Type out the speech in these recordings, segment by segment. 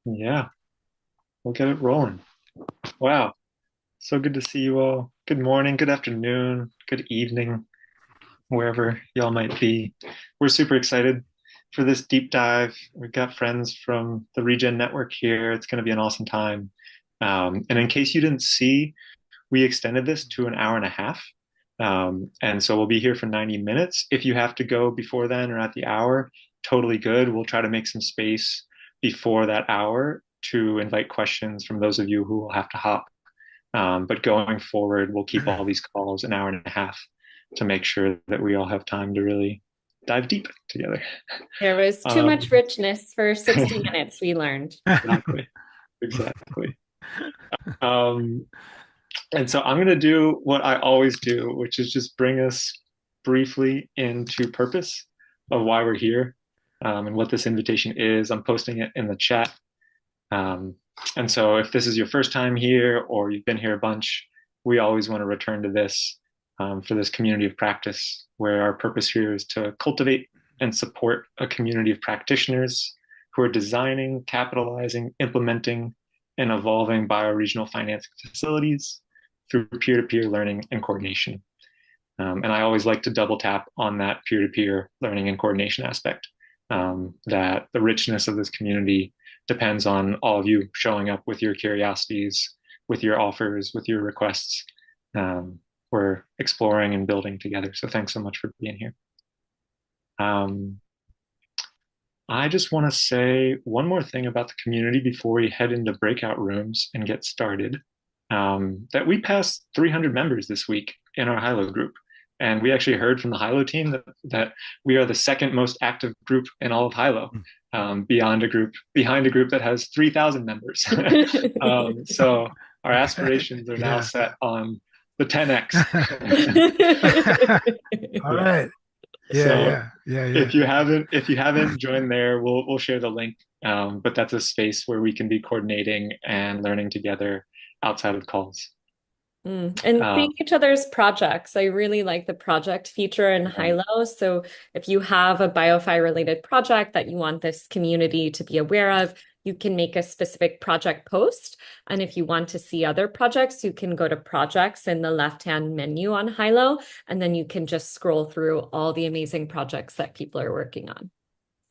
Yeah, we'll get it rolling. Wow. So good to see you all. Good morning, good afternoon, good evening, wherever y'all might be. We're super excited for this deep dive. We've got friends from the Regen Network here. It's going to be an awesome time. And in case you didn't see, we extended this to an hour and a half. And so we'll be here for 90 minutes. If you have to go before then or at the hour, totally good. We'll try to make some space before that hour to invite questions from those of you who will have to hop. But going forward, we'll keep all these calls an hour and a half to make sure that we all have time to really dive deep together. There was too much Um, richness for 60 minutes, we learned. exactly, exactly. Um, and so I'm going to do what I always do, which is just bring us briefly into purpose of why we're here, and what this invitation is. I'm posting it in the chat. Um, and so if this is your first time here or you've been here a bunch, we always want to return to this, for this community of practice, where our purpose here is to cultivate and support a community of practitioners who are designing, capitalizing, implementing, and evolving bioregional financing facilities through peer-to-peer learning and coordination. And I always like to double tap on that peer-to-peer learning and coordination aspect, that the richness of this community depends on all of you showing up with your curiosities, with your offers, with your requests. We're exploring and building together. So thanks so much for being here. Um, I just want to say one more thing about the community before we head into breakout rooms and get started. That we passed 300 members this week in our Hilo group. And we actually heard from the Hilo team that we are the second most active group in all of Hilo, behind a group that has 3,000 members. So our aspirations are now Yeah. set on the 10x. All Yeah. right. Yeah, So yeah, yeah, yeah. if you haven't joined there, we'll share the link. But that's a space where we can be coordinating and learning together outside of calls. And Um, seeing each other's projects. I really like the project feature in yeah. Hilo. So if you have a BioFi related project that you want this community to be aware of, you can make a specific project post. And if you want to see other projects, you can go to projects in the left-hand menu on Hilo, and then you can just scroll through all the amazing projects that people are working on.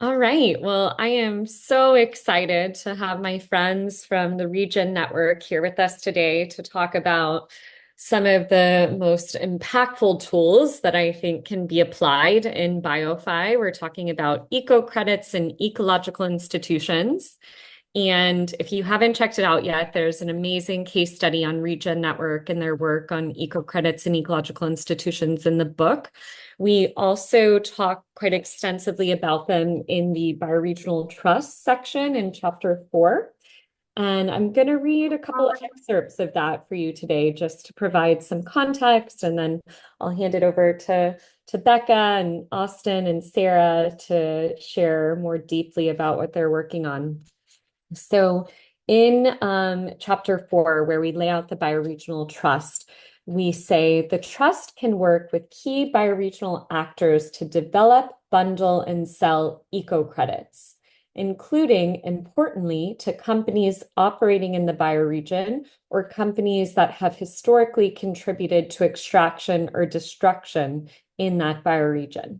All right. Well, I am so excited to have my friends from the Regen Network here with us today to talk about some of the most impactful tools that I think can be applied in BioFi. We're talking about eco credits and ecological institutions. And if you haven't checked it out yet, there's an amazing case study on Regen Network and their work on eco credits and ecological institutions in the book. We also talk quite extensively about them in the bioregional trust section in chapter 4. And I'm going to read a couple of excerpts of that for you today, just to provide some context. And then I'll hand it over to Becca and Austin and Sarah to share more deeply about what they're working on. So in chapter 4, where we lay out the bioregional trust, we say the trust can work with key bioregional actors to develop, bundle, and sell eco credits, including, importantly, to companies operating in the bioregion or companies that have historically contributed to extraction or destruction in that bioregion.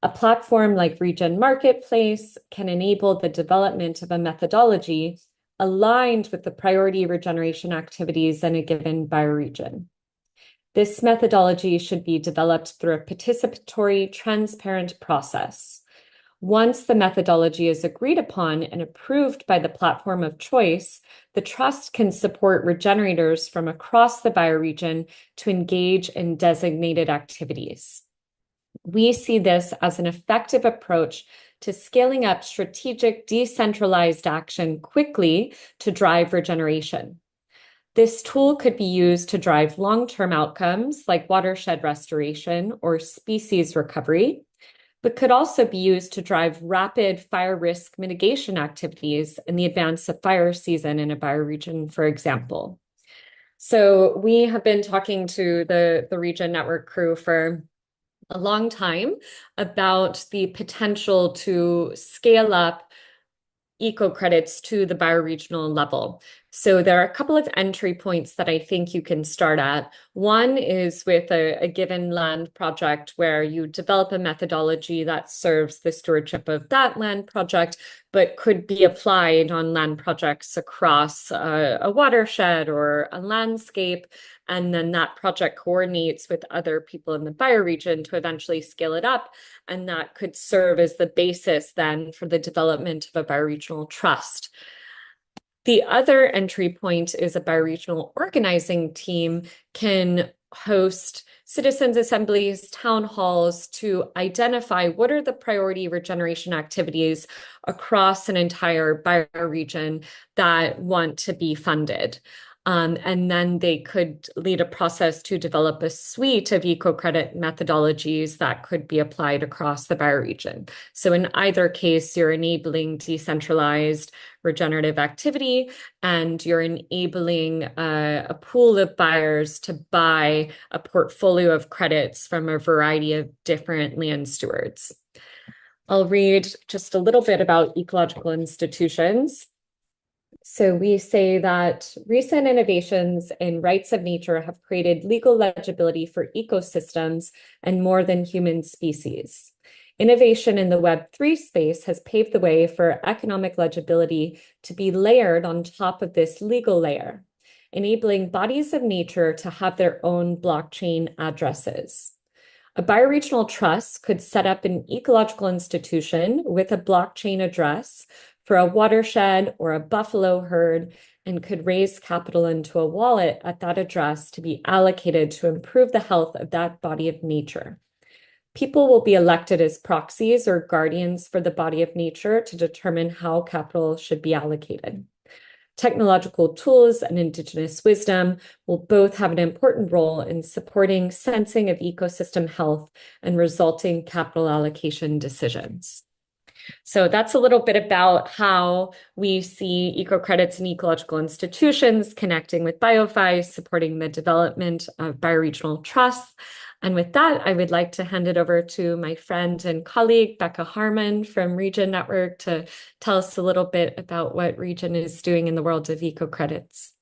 A platform like Regen Marketplace can enable the development of a methodology aligned with the priority regeneration activities in a given bioregion. This methodology should be developed through a participatory, transparent process. Once the methodology is agreed upon and approved by the platform of choice, the trust can support regenerators from across the bioregion to engage in designated activities. We see this as an effective approach to scaling up strategic decentralized action quickly to drive regeneration. This tool could be used to drive long-term outcomes like watershed restoration or species recovery, but could also be used to drive rapid fire risk mitigation activities in the advance of fire season in a bioregion, for example. So we have been talking to the Regen Network crew for a long time about the potential to scale up eco credits to the bioregional level. So there are a couple of entry points that I think you can start at. One is with a given land project where you develop a methodology that serves the stewardship of that land project, but could be applied on land projects across a watershed or a landscape. And then that project coordinates with other people in the bioregion to eventually scale it up. And that could serve as the basis then for the development of a bioregional trust. The other entry point is a bioregional organizing team can host citizens' assemblies, town halls to identify what are the priority regeneration activities across an entire bioregion that want to be funded. And then they could lead a process to develop a suite of eco-credit methodologies that could be applied across the bioregion. So in either case, you're enabling decentralized regenerative activity, and you're enabling a pool of buyers to buy a portfolio of credits from a variety of different land stewards. I'll read just a little bit about ecological institutions. So we say that recent innovations in rights of nature have created legal legibility for ecosystems and more than human species. Innovation in the Web3 space has paved the way for economic legibility to be layered on top of this legal layer, enabling bodies of nature to have their own blockchain addresses. A bioregional trust could set up an ecological institution with a blockchain address for a watershed or a buffalo herd and could raise capital into a wallet at that address to be allocated to improve the health of that body of nature. People will be elected as proxies or guardians for the body of nature to determine how capital should be allocated. Technological tools and indigenous wisdom will both have an important role in supporting sensing of ecosystem health and resulting capital allocation decisions. So that's a little bit about how we see eco-credits and ecological institutions connecting with BioFi, supporting the development of bioregional trusts. And with that, I would like to hand it over to my friend and colleague, Becca Harman from Region Network, to tell us a little bit about what Region is doing in the world of eco-credits.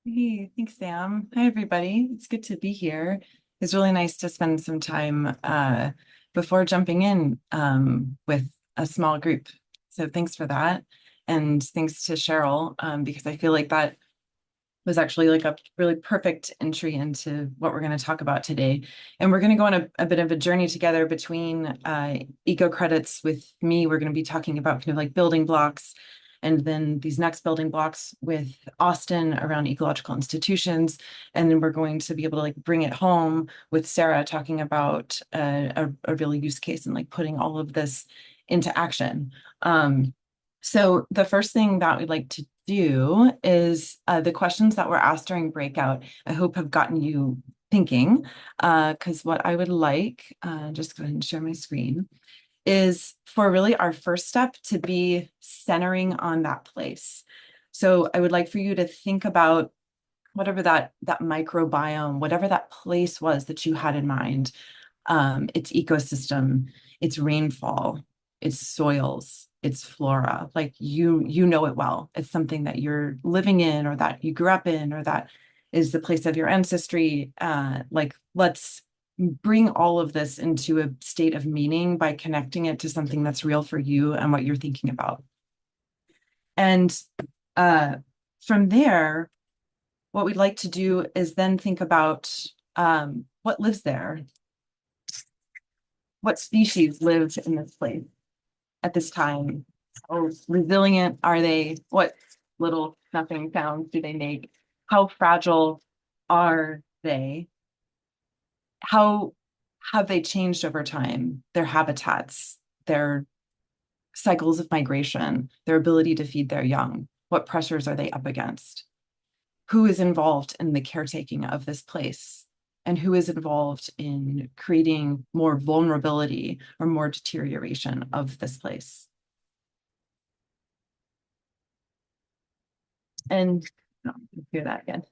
Hey, thanks, Sam. Hi, everybody. It's good to be here. It's really nice to spend some time before jumping in with a small group. So thanks for that. And thanks to Cheryl, because I feel like that was actually like a really perfect entry into what we're going to talk about today. And we're going to go on a bit of a journey together between eco credits with me. We're going to be talking about kind of like building blocks, and then these next building blocks with Austin around ecological institutions. And then we're going to be able to like bring it home with Sarah talking about a real use case and like putting all of this into action. So the first thing that we'd like to do is the questions that were asked during breakout, I hope have gotten you thinking, because what I would like, just go ahead and share my screen, is for really our first step to be centering on that place. So I would like for you to think about whatever that microbiome, whatever that place was that you had in mind, its ecosystem, its rainfall, its soils, its flora, like you know it well. It's something that you're living in or that you grew up in or that is the place of your ancestry. Like let's bring all of this into a state of meaning by connecting it to something that's real for you and what you're thinking about. And from there, what we'd like to do is then think about what lives there. What species live in this place at this time? How resilient are they? What little nothing sounds do they make? How fragile are they? How have they changed over time? Their habitats, their cycles of migration, their ability to feed their young. What pressures are they up against? Who is involved in the caretaking of this place? And who is involved in creating more vulnerability or more deterioration of this place? And no, hear that again.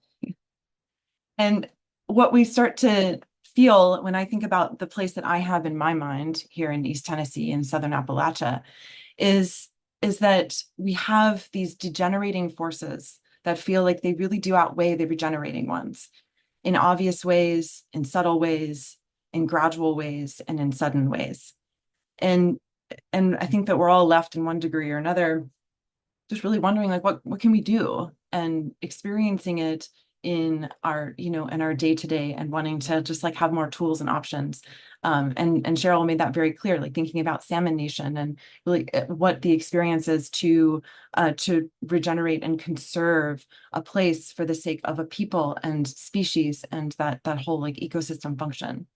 And what we start to feel when I think about the place that I have in my mind here in East Tennessee in Southern Appalachia is is that we have these degenerating forces that feel like they really do outweigh the regenerating ones in obvious ways, in subtle ways, in gradual ways, and in sudden ways. And I think that we're all left in one degree or another just really wondering, like, what can we do, and experiencing it in our, in our day-to-day, and wanting to just like have more tools and options. And Cheryl made that very clear, like thinking about Salmon Nation and really what the experience is to regenerate and conserve a place for the sake of a people and species, and that whole like ecosystem function.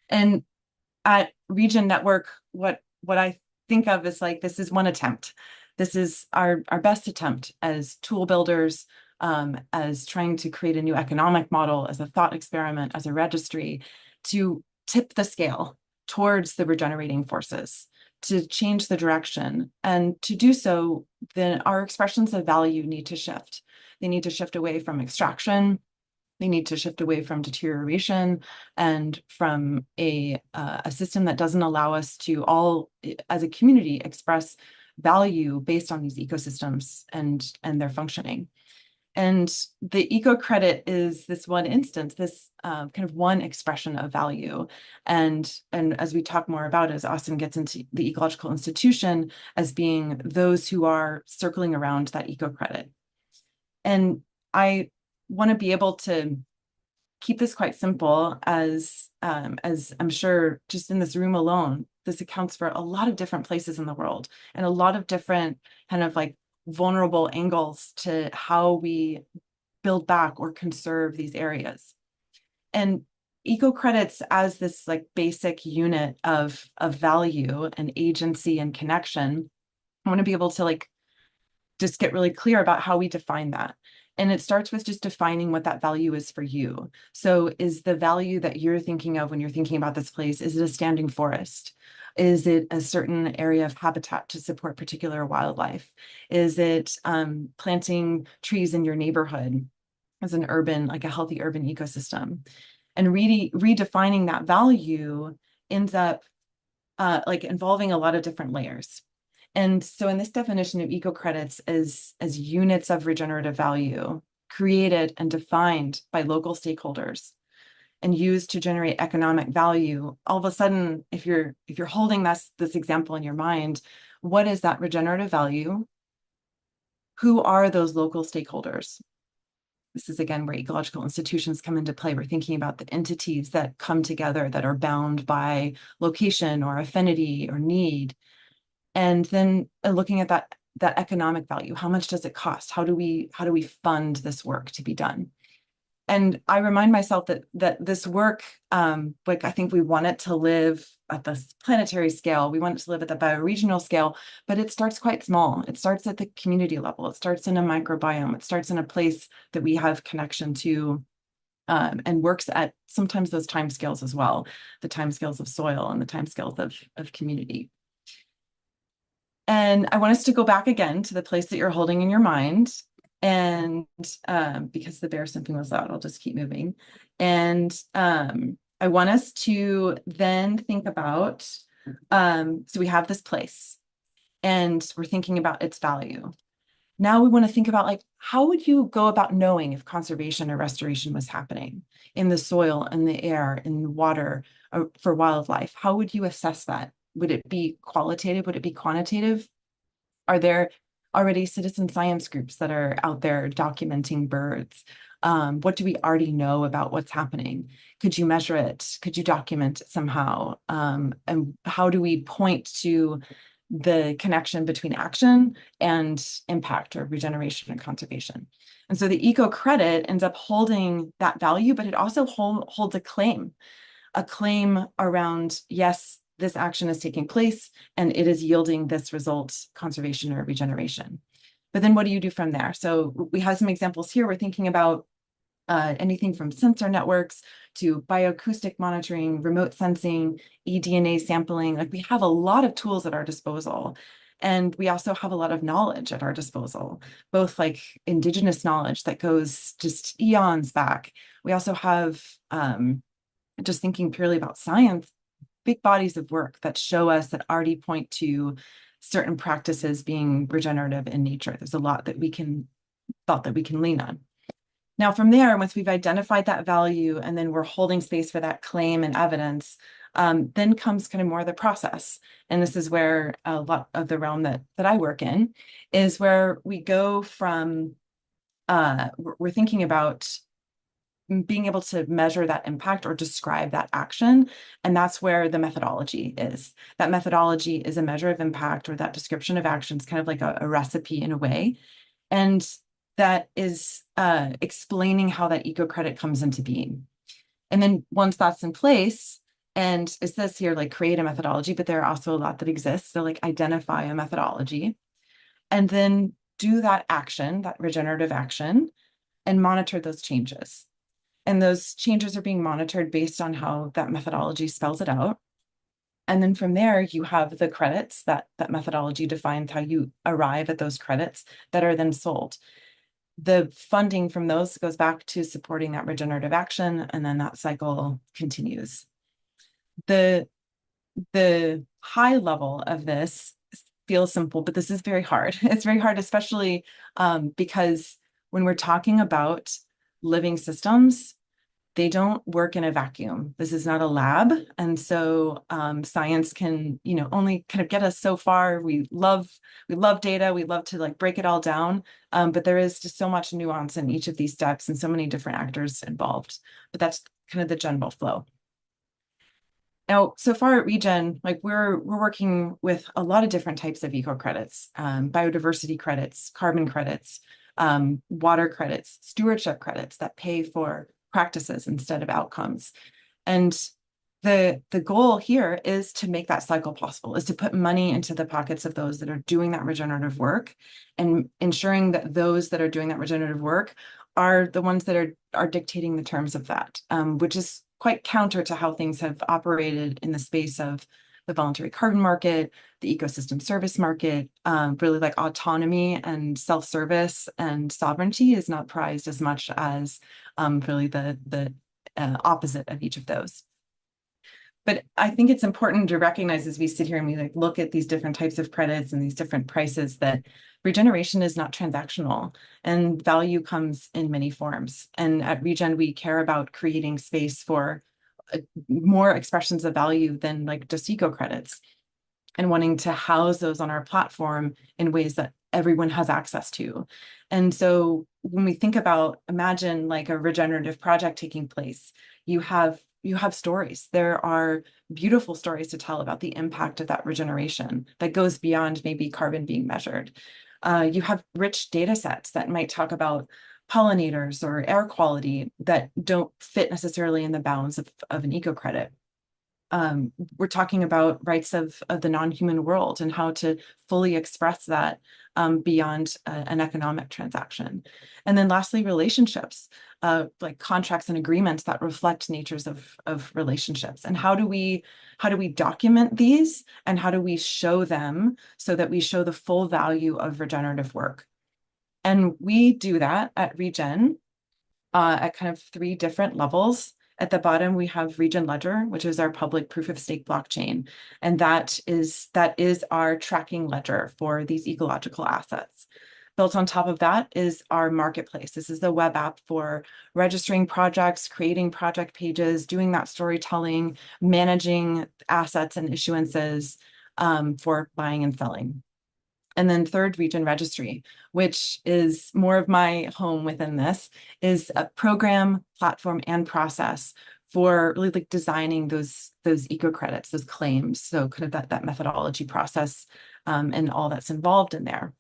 And at Region Network, what I think of is like, this is one attempt. This is our best attempt as tool builders, as trying to create a new economic model, as a thought experiment, as a registry, to tip the scale towards the regenerating forces, to change the direction. And to do so, then our expressions of value need to shift. They need to shift away from extraction. They need to shift away from deterioration and from a system that doesn't allow us to all, as a community, express value based on these ecosystems and their functioning. And the eco credit is this one instance, this kind of one expression of value. And as we talk more about, as Austin gets into the ecological institution as being those who are circling around that eco credit. And I want to be able to keep this quite simple, as I'm sure just in this room alone, this accounts for a lot of different places in the world and a lot of different kind of like vulnerable angles to how we build back or conserve these areas. And eco credits as this like basic unit of value and agency and connection, I want to be able to like just get really clear about how we define that. And it starts with just defining what that value is for you. So is the value that you're thinking of when you're thinking about this place, is it a standing forest? Is it a certain area of habitat to support particular wildlife? Is it planting trees in your neighborhood as an urban, like a healthy urban ecosystem? And really redefining that value ends up like involving a lot of different layers. And so in this definition of eco credits as units of regenerative value created and defined by local stakeholders and used to generate economic value, all of a sudden, if you're holding this example in your mind, what is that regenerative value? Who are those local stakeholders? This is again where ecological institutions come into play. We're thinking about the entities that come together that are bound by location or affinity or need. And then looking at that economic value, how much does it cost? How do we fund this work to be done? And I remind myself that this work, like I think we want it to live at the planetary scale, we want it to live at the bioregional scale, but it starts quite small. It starts at the community level. It starts in a microbiome. It starts in a place that we have connection to, and works at sometimes those timescales as well, the timescales of soil and the timescales of community. And I want us to go back again to the place that you're holding in your mind. And because the bear something was loud, I'll just keep moving. And I want us to then think about, so we have this place and we're thinking about its value. Now we want to think about, like, how would you go about knowing if conservation or restoration was happening in the soil, in the air, in the water, for wildlife? How would you assess that? Would it be qualitative? Would it be quantitative? Are there already citizen science groups that are out there documenting birds? What do we already know about what's happening? Could you measure it? Could you document it somehow? And how do we point to the connection between action and impact or regeneration and conservation? And so the eco credit ends up holding that value, but it also holds a claim around, yes, this action is taking place and it is yielding this result, conservation or regeneration. But then what do you do from there? So we have some examples here. We're thinking about anything from sensor networks to bioacoustic monitoring, remote sensing, eDNA sampling. Like, we have a lot of tools at our disposal. And we also have a lot of knowledge at our disposal, both like indigenous knowledge that goes just eons back. We also have, just thinking purely about science, big bodies of work that show us, that already point to certain practices being regenerative in nature. There's a lot that we can lean on. Now, from there, once we've identified that value and then we're holding space for that claim and evidence, then comes kind of more of the process. And this is where a lot of the realm that I work in is where we go from, we're thinking about being able to measure that impact or describe that action. And that's where the methodology is. That methodology is a measure of impact, or that description of action is kind of like a recipe in a way. And that is explaining how that eco-credit comes into being. And then once that's in place, and it says here, like, create a methodology, but there are also a lot that exists. So like identify a methodology and then do that action, that regenerative action, and monitor those changes. And those changes are being monitored based on how that methodology spells it out. And then from there, you have the credits that methodology defines how you arrive at those credits that are then sold. The funding from those goes back to supporting that regenerative action, and then that cycle continues. The high level of this feels simple, but this is very hard. It's very hard, especially because when we're talking about living systems, they don't work in a vacuum. This is not a lab. And so science can, only kind of get us so far. We love data. We love to like break it all down. But there is just so much nuance in each of these steps and so many different actors involved. But that's kind of the general flow. Now, so far at Regen, like we're working with a lot of different types of eco credits, biodiversity credits, carbon credits, water credits, stewardship credits that pay for practices instead of outcomes. And the goal here is to make that cycle possible, is to put money into the pockets of those that are doing that regenerative work, and ensuring that those that are doing that regenerative work are the ones that are dictating the terms of that, which is quite counter to how things have operated in the space of the voluntary carbon market, the ecosystem service market. Really, like, autonomy and self-service and sovereignty is not prized as much as really the opposite of each of those. But I think it's important to recognize, as we sit here and we like look at these different types of credits and these different prices, that regeneration is not transactional, and value comes in many forms. And at Regen, we care about creating space for more expressions of value than like just eco credits, and wanting to house those on our platform in ways that everyone has access to. And so when we think about, imagine like a regenerative project taking place, you have stories. There are beautiful stories to tell about the impact of that regeneration that goes beyond maybe carbon being measured. You have rich data sets that might talk about pollinators or air quality that don't fit necessarily in the bounds of an eco credit. We're talking about rights of the non-human world and how to fully express that beyond an economic transaction. And then lastly, relationships, like contracts and agreements that reflect natures of relationships. And how do we document these, and how do we show them so that we show the full value of regenerative work? And we do that at Regen at kind of 3 different levels. At the bottom, we have Regen Ledger, which is our public proof of stake blockchain. And that is our tracking ledger for these ecological assets. Built on top of that is our marketplace. This is the web app for registering projects, creating project pages, doing that storytelling, managing assets and issuances for buying and selling. And then third, Regen Registry, which is more of my home within this, is a program, platform, and process for really like designing those eco credits, those claims. So kind of that methodology process and all that's involved in there.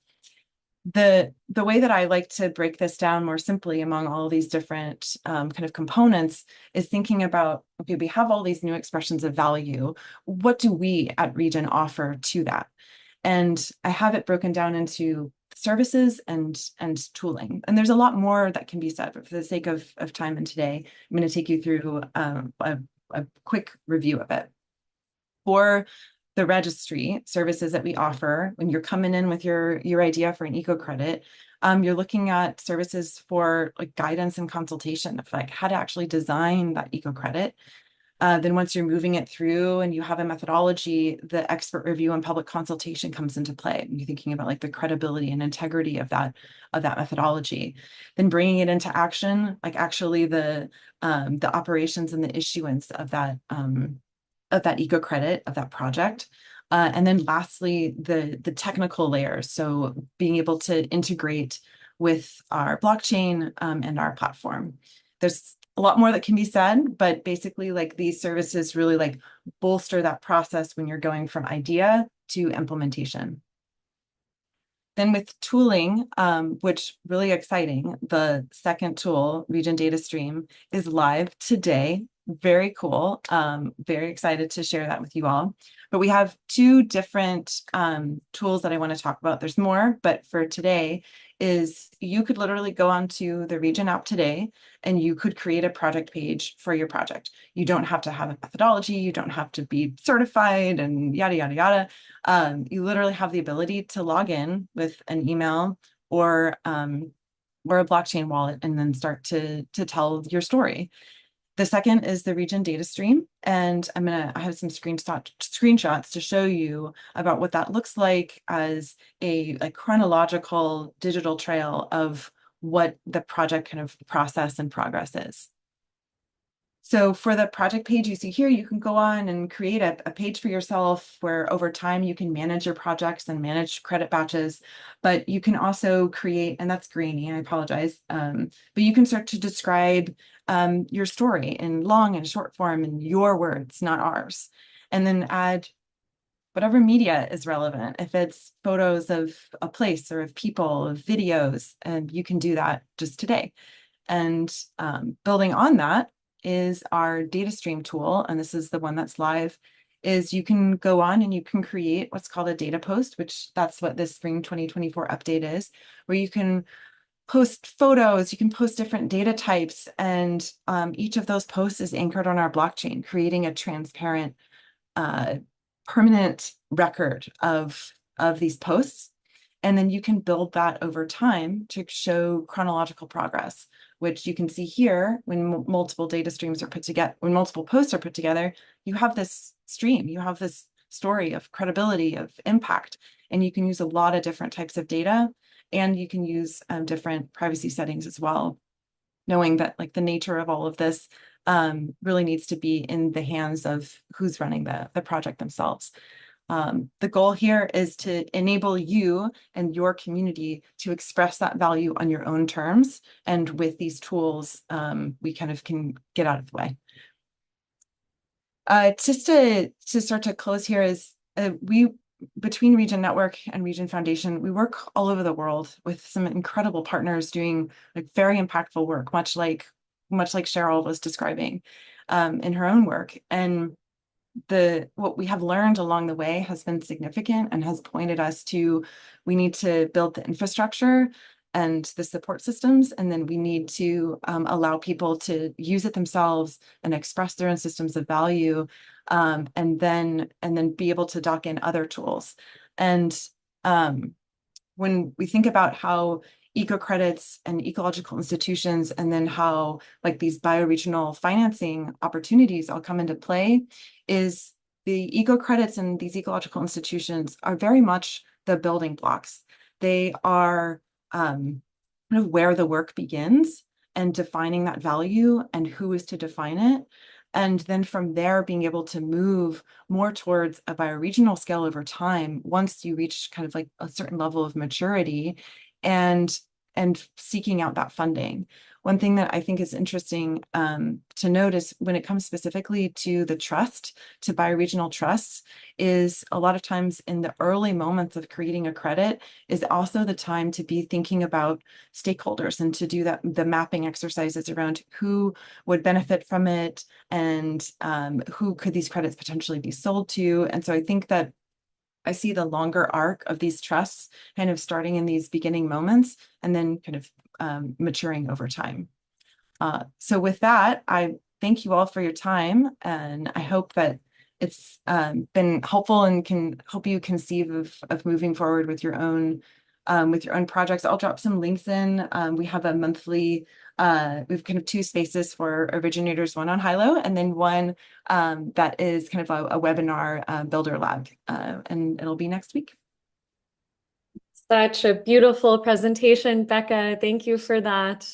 The way that I like to break this down more simply among all these different kind of components is thinking about, okay, we have all these new expressions of value. What do we at Regen offer to that? And I have it broken down into services and tooling. And there's a lot more that can be said, but for the sake of time and today, I'm going to take you through a quick review of it. For the registry services that we offer, when you're coming in with your idea for an eco credit, you're looking at services for like guidance and consultation of like how to actually design that eco credit. Then once you're moving it through and you have a methodology, the expert review and public consultation comes into play. And you're thinking about like the credibility and integrity of that methodology. Then bringing it into action, like actually the operations and the issuance of that eco credit of that project. And then lastly, the technical layers. So being able to integrate with our blockchain and our platform. There's a lot more that can be said, but basically like these services really like bolster that process when you're going from idea to implementation. Then with tooling, which really exciting, the second tool, Region Data Stream, is live today. Very cool. Very excited to share that with you all. But we have two different tools that I want to talk about. There's more, but for today is you could literally go onto the Region app today and you could create a project page for your project. You don't have to have a methodology. You don't have to be certified and yada, yada, yada. You literally have the ability to log in with an email or a blockchain wallet and then start to tell your story. The second is the Region data stream, and I have some screenshots to show you about what that looks like as a chronological digital trail of what the project kind of process and progress is. So for the project page you see here, you can go on and create a page for yourself where over time you can manage your projects and manage credit batches, but you can also create, and that's grainy, I apologize, but you can start to describe your story in long and short form in your words, not ours, and then add whatever media is relevant. If it's photos of a place or of people, of videos, and you can do that just today. And building on that is our data stream tool, and this is the one that's live, is you can go on and you can create what's called a data post, which that's what this spring 2024 update is, where you can post photos, you can post different data types, and each of those posts is anchored on our blockchain, creating a transparent, permanent record of these posts. And then you can build that over time to show chronological progress, which you can see here when multiple data streams are put together, when multiple posts are put together, you have this stream, you have this story of credibility, of impact, and you can use a lot of different types of data, and you can use different privacy settings as well, knowing that like the nature of all of this really needs to be in the hands of who's running the project themselves. The goal here is to enable you and your community to express that value on your own terms. And with these tools, we kind of can get out of the way. Just to start to close here is between Region Network and Region Foundation, we work all over the world with some incredible partners doing like very impactful work, much like Cheryl was describing in her own work. And what we have learned along the way has been significant and has pointed us to, we need to build the infrastructure and the support systems, and then we need to allow people to use it themselves and express their own systems of value, and then be able to dock in other tools. And when we think about how eco credits and ecological institutions, and then how like these bioregional financing opportunities all come into play, is the eco credits and these ecological institutions are very much the building blocks. They are kind of where the work begins and defining that value and who is to define it. And then from there, being able to move more towards a bioregional scale over time, once you reach kind of like a certain level of maturity, and seeking out that funding. One thing that I think is interesting to note is when it comes specifically to the trust, to bioregional trusts, is a lot of times in the early moments of creating a credit is also the time to be thinking about stakeholders and to do the mapping exercises around who would benefit from it and who could these credits potentially be sold to. And so I think that I see the longer arc of these trusts kind of starting in these beginning moments and then kind of maturing over time. So with that, I thank you all for your time, and I hope that it's been helpful and can help you conceive of moving forward with your own projects. I'll drop some links in. We have a monthly we've kind of two spaces for originators, one on Hilo, and then one that is kind of a webinar builder lab, and it'll be next week. Such a beautiful presentation, Becca. Thank you for that.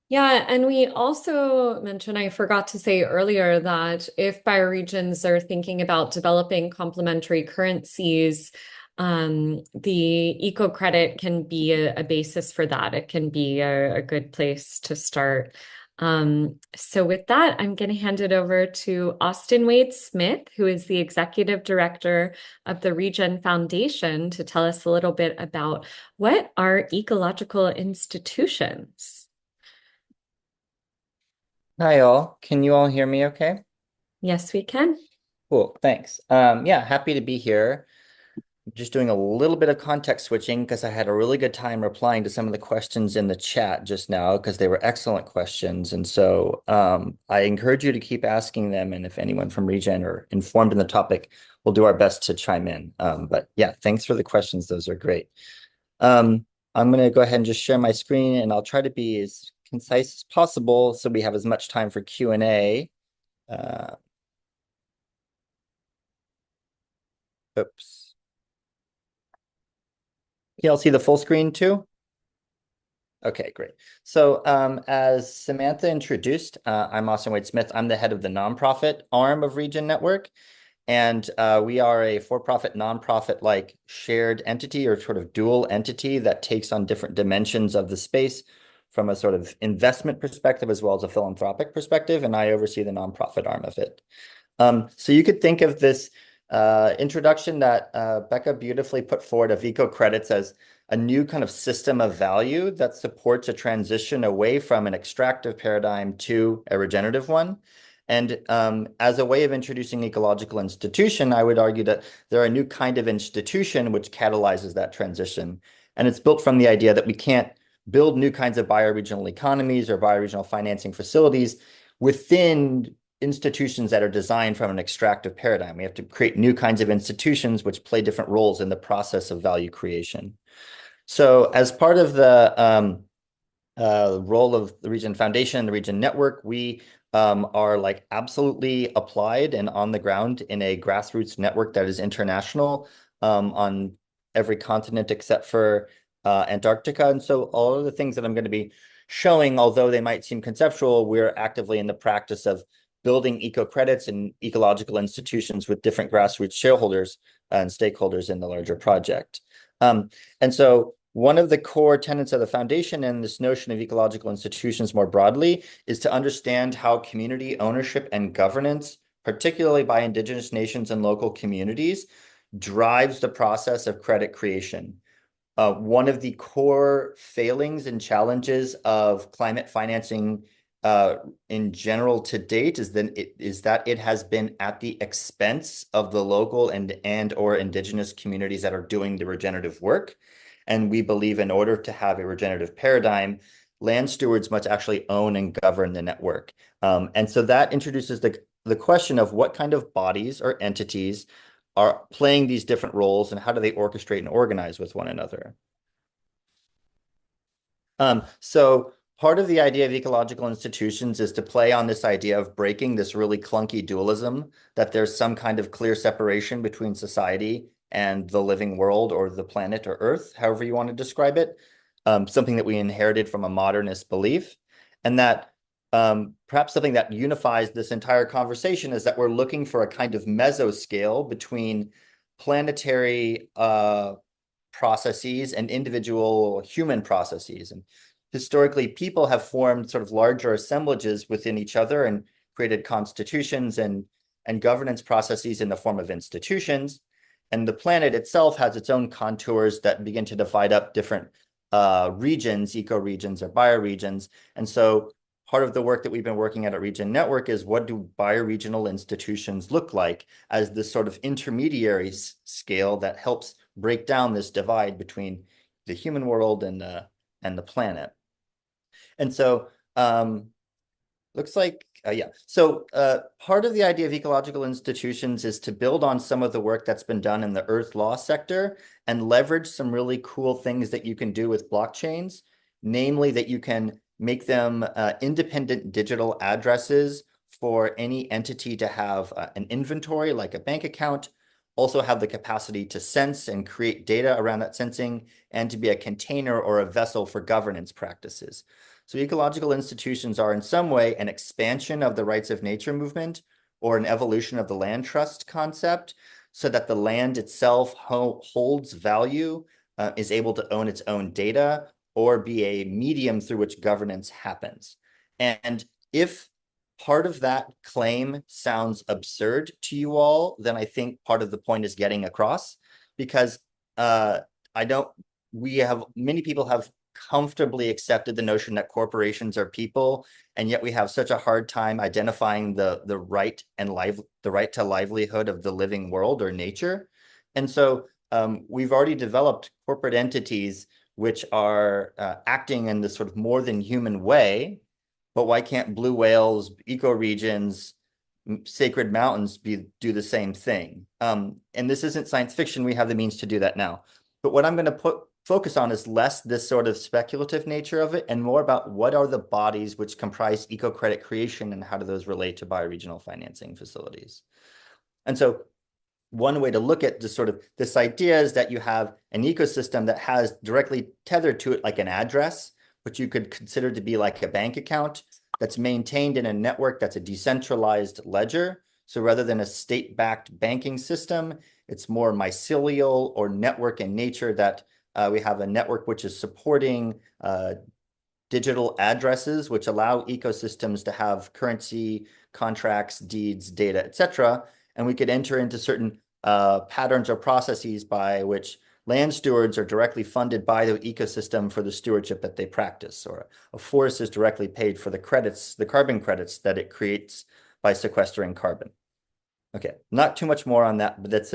Yeah, and we also mentioned, I forgot to say earlier, that if bioregions are thinking about developing complementary currencies, the eco credit can be a basis for that. It can be a good place to start. So with that, I'm going to hand it over to Austin Wade Smith, who is the Executive Director of the Regen Foundation, to tell us a little bit about what are ecological institutions. Hi all. Can you all hear me okay? Yes, we can. Cool, thanks. Yeah, happy to be here. Just doing a little bit of context switching because I had a really good time replying to some of the questions in the chat just now because they were excellent questions. And so I encourage you to keep asking them. And if anyone from Regen are informed in the topic, we'll do our best to chime in. But yeah, thanks for the questions. Those are great. I'm going to go ahead and just share my screen and I'll try to be as concise as possible so we have as much time for Q&A. Oops. Can y'all see the full screen too? Okay, great. So as Samantha introduced, I'm Austin Wade Smith. I'm the head of the nonprofit arm of Regen Network. And we are a for-profit, nonprofit-like shared entity or sort of dual entity that takes on different dimensions of the space from a sort of investment perspective as well as a philanthropic perspective. And I oversee the nonprofit arm of it. So you could think of this introduction that Becca beautifully put forward of eco credits as a new kind of system of value that supports a transition away from an extractive paradigm to a regenerative one. And as a way of introducing ecological institution, I would argue that they're a new kind of institution which catalyzes that transition. And it's built from the idea that we can't build new kinds of bioregional economies or bioregional financing facilities within institutions that are designed from an extractive paradigm. We have to create new kinds of institutions which play different roles in the process of value creation. So as part of the role of the Regen Foundation and the Regen Network, we are like absolutely applied and on the ground in a grassroots network that is international on every continent except for Antarctica. And so all of the things that I'm going to be showing, although they might seem conceptual, we're actively in the practice of building eco credits and ecological institutions with different grassroots shareholders and stakeholders in the larger project. And so one of the core tenets of the foundation and this notion of ecological institutions more broadly is to understand how community ownership and governance, particularly by indigenous nations and local communities, drives the process of credit creation. One of the core failings and challenges of climate financing in general to date is that it has been at the expense of the local and or indigenous communities that are doing the regenerative work. And we believe in order to have a regenerative paradigm, land stewards must actually own and govern the network. And so that introduces the question of what kind of bodies or entities are playing these different roles and how do they orchestrate and organize with one another. So part of the idea of ecological institutions is to play on this idea of breaking this really clunky dualism, that there's some kind of clear separation between society and the living world or the planet or Earth, however you want to describe it, something that we inherited from a modernist belief. And that perhaps something that unifies this entire conversation is that we're looking for a kind of mesoscale between planetary processes and individual human processes. And historically, people have formed sort of larger assemblages within each other and created constitutions and governance processes in the form of institutions. And the planet itself has its own contours that begin to divide up different regions, ecoregions or bioregions. And so part of the work that we've been working at Regen Network is what do bioregional institutions look like as this sort of intermediary scale that helps break down this divide between the human world and the planet. And so looks like, yeah. So part of the idea of ecological institutions is to build on some of the work that's been done in the earth law sector and leverage some really cool things that you can do with blockchains, namely that you can make them independent digital addresses for any entity to have an inventory like a bank account, also have the capacity to sense and create data around that sensing, and to be a container or a vessel for governance practices. So ecological institutions are in some way an expansion of the rights of nature movement or an evolution of the land trust concept, so that the land itself holds value, is able to own its own data, or be a medium through which governance happens. And if part of that claim sounds absurd to you all, then I think part of the point is getting across, because many people have comfortably accepted the notion that corporations are people, and yet we have such a hard time identifying the right to livelihood of the living world or nature. And so we've already developed corporate entities which are acting in this sort of more than human way. But why can't blue whales, ecoregions, sacred mountains do the same thing? And this isn't science fiction. We have the means to do that now. But what I'm going to focus on is less this sort of speculative nature of it, and more about what are the bodies which comprise eco-credit creation, and how do those relate to bioregional financing facilities. And so one way to look at just sort of this idea is that you have an ecosystem that has directly tethered to it like an address, which you could consider to be like a bank account that's maintained in a network that's a decentralized ledger. So rather than a state-backed banking system, it's more mycelial or network in nature, that we have a network which is supporting digital addresses, which allow ecosystems to have currency, contracts, deeds, data, etc. And we could enter into certain patterns or processes by which land stewards are directly funded by the ecosystem for the stewardship that they practice, or a forest is directly paid for the credits, the carbon credits that it creates by sequestering carbon. Okay, not too much more on that, but that's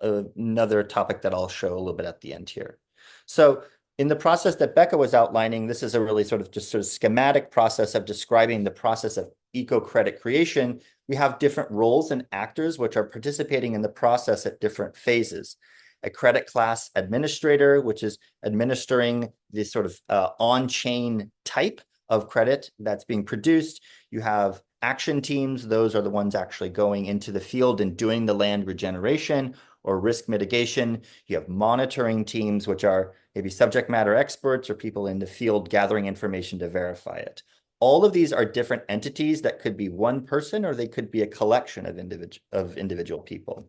another topic that I'll show a little bit at the end here. So in the process that Becca was outlining, this is a really sort of schematic process of describing the process of eco-credit creation. We have different roles and actors which are participating in the process at different phases. A credit class administrator, which is administering this sort of on-chain type of credit that's being produced. You have action teams. Those are the ones actually going into the field and doing the land regeneration or risk mitigation. You have monitoring teams, which are maybe subject matter experts or people in the field gathering information to verify it. All of these are different entities that could be one person, or they could be a collection of individual people.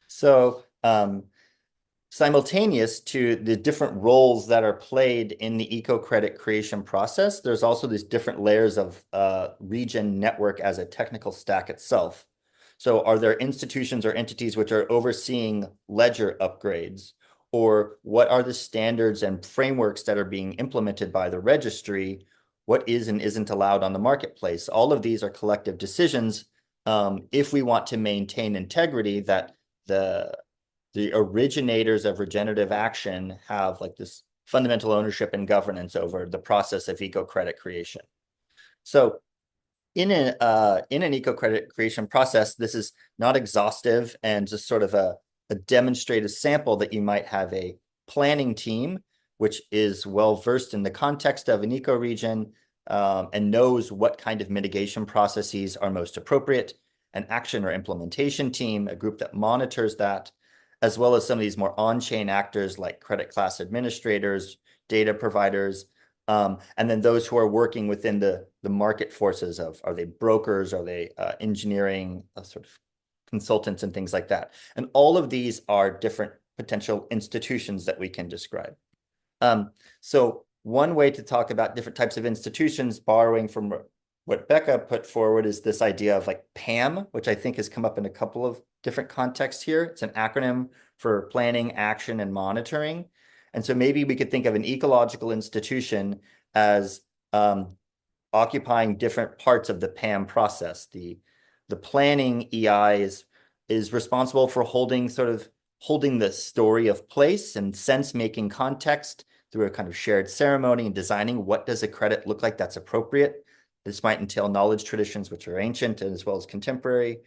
So simultaneous to the different roles that are played in the eco-credit creation process, there's also these different layers of region network as a technical stack itself. So are there institutions or entities which are overseeing ledger upgrades? Or what are the standards and frameworks that are being implemented by the registry? What is and isn't allowed on the marketplace? All of these are collective decisions if we want to maintain integrity, that the originators of regenerative action have like this fundamental ownership and governance over the process of eco-credit creation. So in an eco-credit creation process, this is not exhaustive and just sort of a demonstrative sample that you might have a planning team, which is well-versed in the context of an ecoregion and knows what kind of mitigation processes are most appropriate, an action or implementation team, a group that monitors that, as well as some of these more on-chain actors like credit class administrators, data providers, and then those who are working within the market forces of, are they brokers, are they engineering sort of consultants and things like that. And all of these are different potential institutions that we can describe. So one way to talk about different types of institutions, borrowing from what Becca put forward, is this idea of like PAM, which I think has come up in a couple of different contexts here. It's an acronym for planning, action, and monitoring. And so maybe we could think of an ecological institution as occupying different parts of the PAM process. The planning EI is responsible for holding the story of place and sense-making context through a kind of shared ceremony, and designing what does a credit look like that's appropriate. This might entail knowledge traditions, which are ancient as well as contemporary.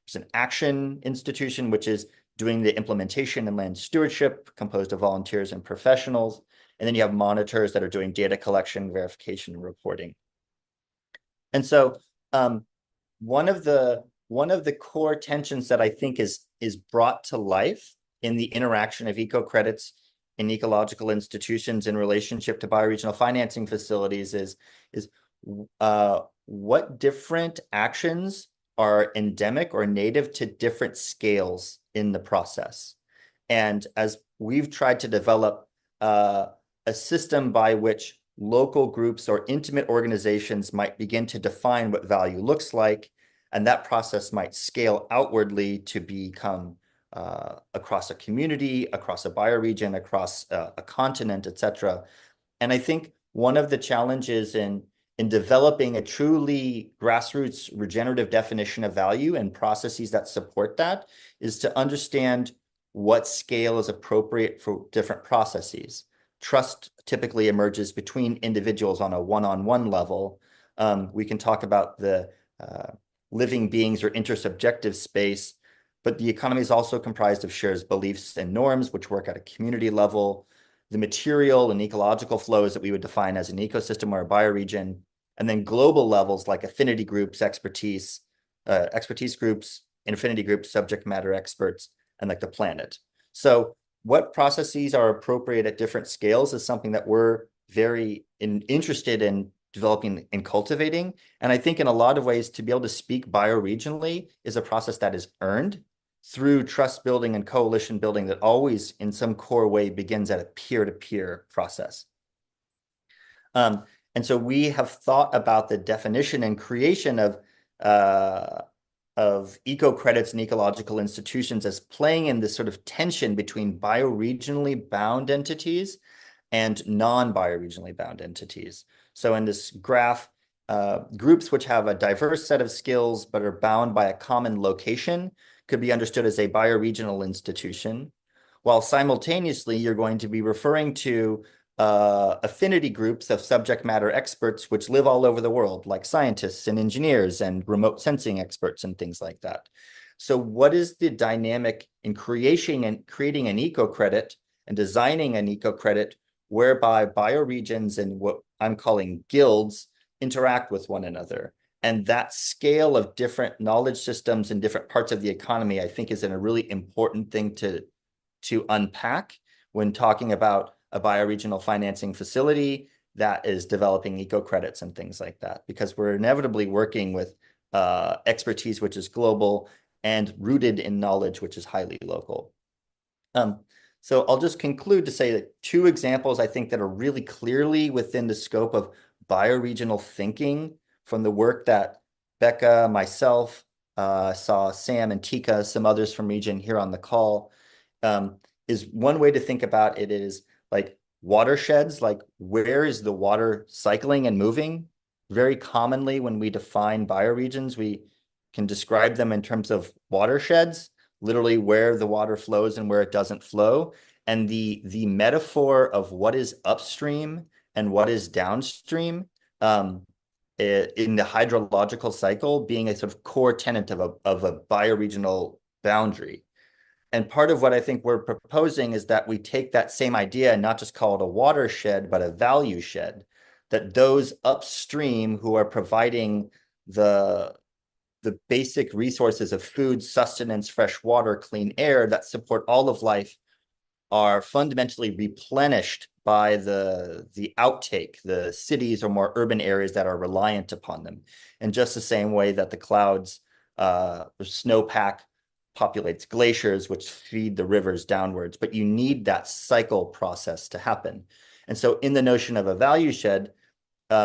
There's an action institution, which is doing the implementation and land stewardship, composed of volunteers and professionals. And then you have monitors that are doing data collection, verification, and reporting. And so one of the core tensions that I think is brought to life in the interaction of eco credits in ecological institutions in relationship to bioregional financing facilities is what different actions are endemic or native to different scales in the process. And as we've tried to develop a system by which local groups or intimate organizations might begin to define what value looks like, and that process might scale outwardly to become across a community, across a bioregion, across a continent, et cetera. And I think one of the challenges in developing a truly grassroots regenerative definition of value and processes that support that is to understand what scale is appropriate for different processes. Trust typically emerges between individuals on a one-on-one level. We can talk about the living beings or intersubjective space, but the economy is also comprised of shared beliefs and norms, which work at a community level, the material and ecological flows that we would define as an ecosystem or a bioregion, and then global levels like affinity groups, expertise groups, infinity groups, subject matter experts, and like the planet. So what processes are appropriate at different scales is something that we're very interested in developing and cultivating. And I think in a lot of ways, to be able to speak bioregionally is a process that is earned through trust building and coalition building that always in some core way begins at a peer-to-peer process. And so we have thought about the definition and creation of eco-credits and ecological institutions as playing in this sort of tension between bioregionally bound entities and non-bioregionally bound entities. So in this graph, groups which have a diverse set of skills but are bound by a common location could be understood as a bioregional institution, while simultaneously you're going to be referring to affinity groups of subject matter experts which live all over the world, like scientists and engineers and remote sensing experts and things like that. So what is the dynamic in creating an eco-credit and designing an eco-credit whereby bioregions and what I'm calling guilds interact with one another? And that scale of different knowledge systems in different parts of the economy, I think, is a really important thing to unpack when talking about a bioregional financing facility that is developing eco-credits and things like that, because we're inevitably working with expertise which is global and rooted in knowledge which is highly local. So I'll just conclude to say that two examples I think that are really clearly within the scope of bioregional thinking from the work that Becca, myself, saw Sam and Tika, some others from region here on the call, is one way to think about it is like watersheds, like where is the water cycling and moving? Very commonly when we define bioregions, we can describe them in terms of watersheds, literally where the water flows and where it doesn't flow. And the metaphor of what is upstream and what is downstream in the hydrological cycle being a sort of core tenet of a bioregional boundary. And part of what I think we're proposing is that we take that same idea and not just call it a watershed, but a value shed, that those upstream who are providing the basic resources of food, sustenance, fresh water, clean air that support all of life are fundamentally replenished by the outtake, the cities or more urban areas that are reliant upon them. In just the same way that the clouds, the snowpack populates glaciers, which feed the rivers downwards, but you need that cycle process to happen. And so in the notion of a value shed,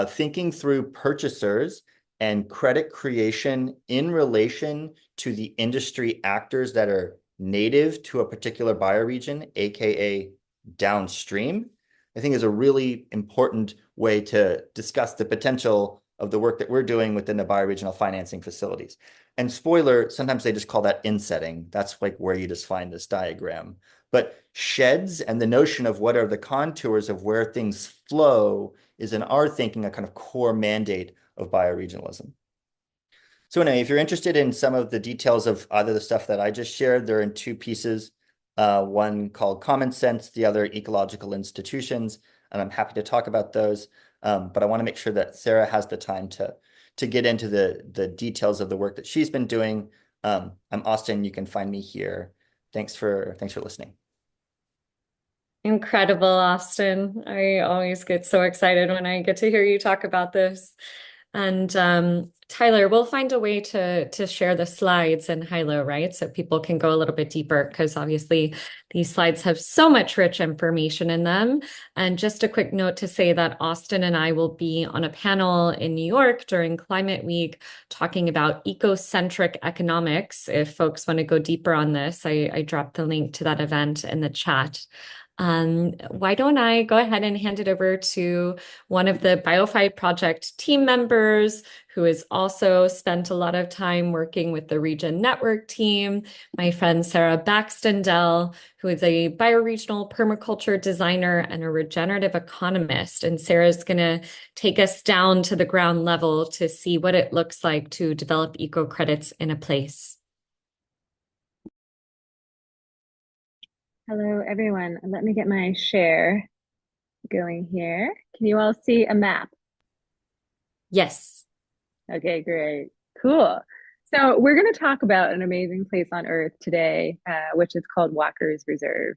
thinking through purchasers and credit creation in relation to the industry actors that are native to a particular bioregion, aka downstream, I think is a really important way to discuss the potential of the work that we're doing within the bioregional financing facilities. And spoiler, sometimes they just call that insetting. That's like where you just find this diagram. But sheds and the notion of what are the contours of where things flow is in our thinking a kind of core mandate of bioregionalism. So anyway, if you're interested in some of the details of either the stuff that I just shared, they're in two pieces, one called Common Sense, the other Ecological Institutions. and I'm happy to talk about those. But I want to make sure that Sarah has the time to get into the details of the work that she's been doing. I'm Austin. You can find me here. Thanks for listening. Incredible, Austin. I always get so excited when I get to hear you talk about this. And Tyler, we'll find a way to share the slides in Hilo, right? So people can go a little bit deeper because obviously these slides have so much rich information in them. And just a quick note to say that Austin and I will be on a panel in New York during Climate Week talking about ecocentric economics. If folks want to go deeper on this, I dropped the link to that event in the chat. Why don't I go ahead and hand it over to one of the BioFi project team members who has also spent a lot of time working with the Region Network team, my friend Sarah Baxendell, who is a bioregional permaculture designer and a regenerative economist. And Sarah's going to take us down to the ground level to see what it looks like to develop eco credits in a place. Hello, everyone. Let me get my share going here. Can you all see a map? Yes. Okay, great. Cool. So we're going to talk about an amazing place on Earth today, which is called Walker's Reserve.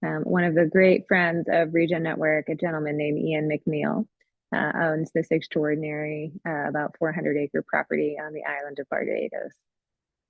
One of the great friends of Regen Network, a gentleman named Ian McNeil, owns this extraordinary, about 400-acre property on the island of Barbados.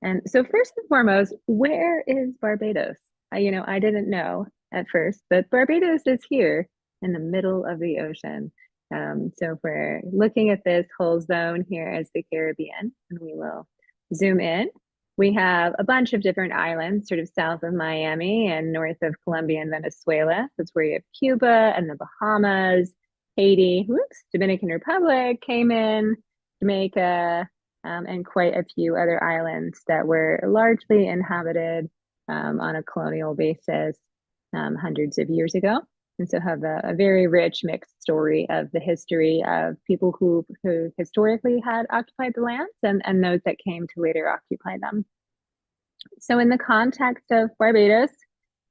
And so first and foremost, where is Barbados? I didn't know at first, but Barbados is here in the middle of the ocean. So if we're looking at this whole zone here as the Caribbean, and we will zoom in, we have a bunch of different islands sort of south of Miami and north of Colombia and Venezuela. That's where you have Cuba and the Bahamas, Haiti, Dominican Republic, Cayman, Jamaica, and quite a few other islands that were largely inhabited on a colonial basis hundreds of years ago. And so have a very rich mixed story of the history of people who historically had occupied the lands and those that came to later occupy them. So in the context of Barbados,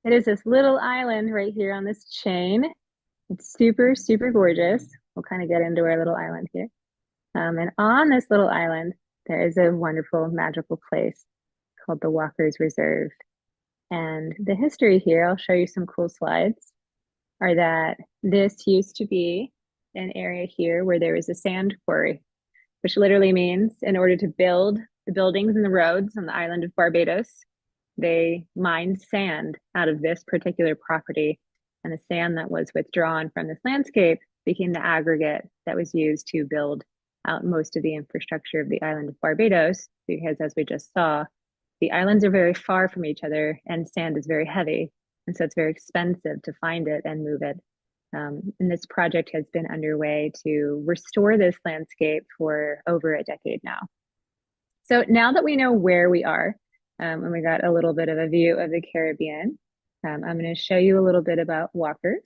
it is this little island right here on this chain. It's super, super gorgeous. We'll kind of get into our little island here. And on this little island, there is a wonderful, magical place called the Walker's Reserve. And the history here, I'll show you some cool slides, are that this used to be an area here where there was a sand quarry, which literally means in order to build the buildings and the roads on the island of Barbados, they mined sand out of this particular property. And the sand that was withdrawn from this landscape became the aggregate that was used to build out most of the infrastructure of the island of Barbados, because as we just saw, the islands are very far from each other and sand is very heavy. And so it's very expensive to find it and move it. And this project has been underway to restore this landscape for over a decade now. So now that we know where we are, and we got a little bit of a view of the Caribbean, I'm going to show you a little bit about Walker's.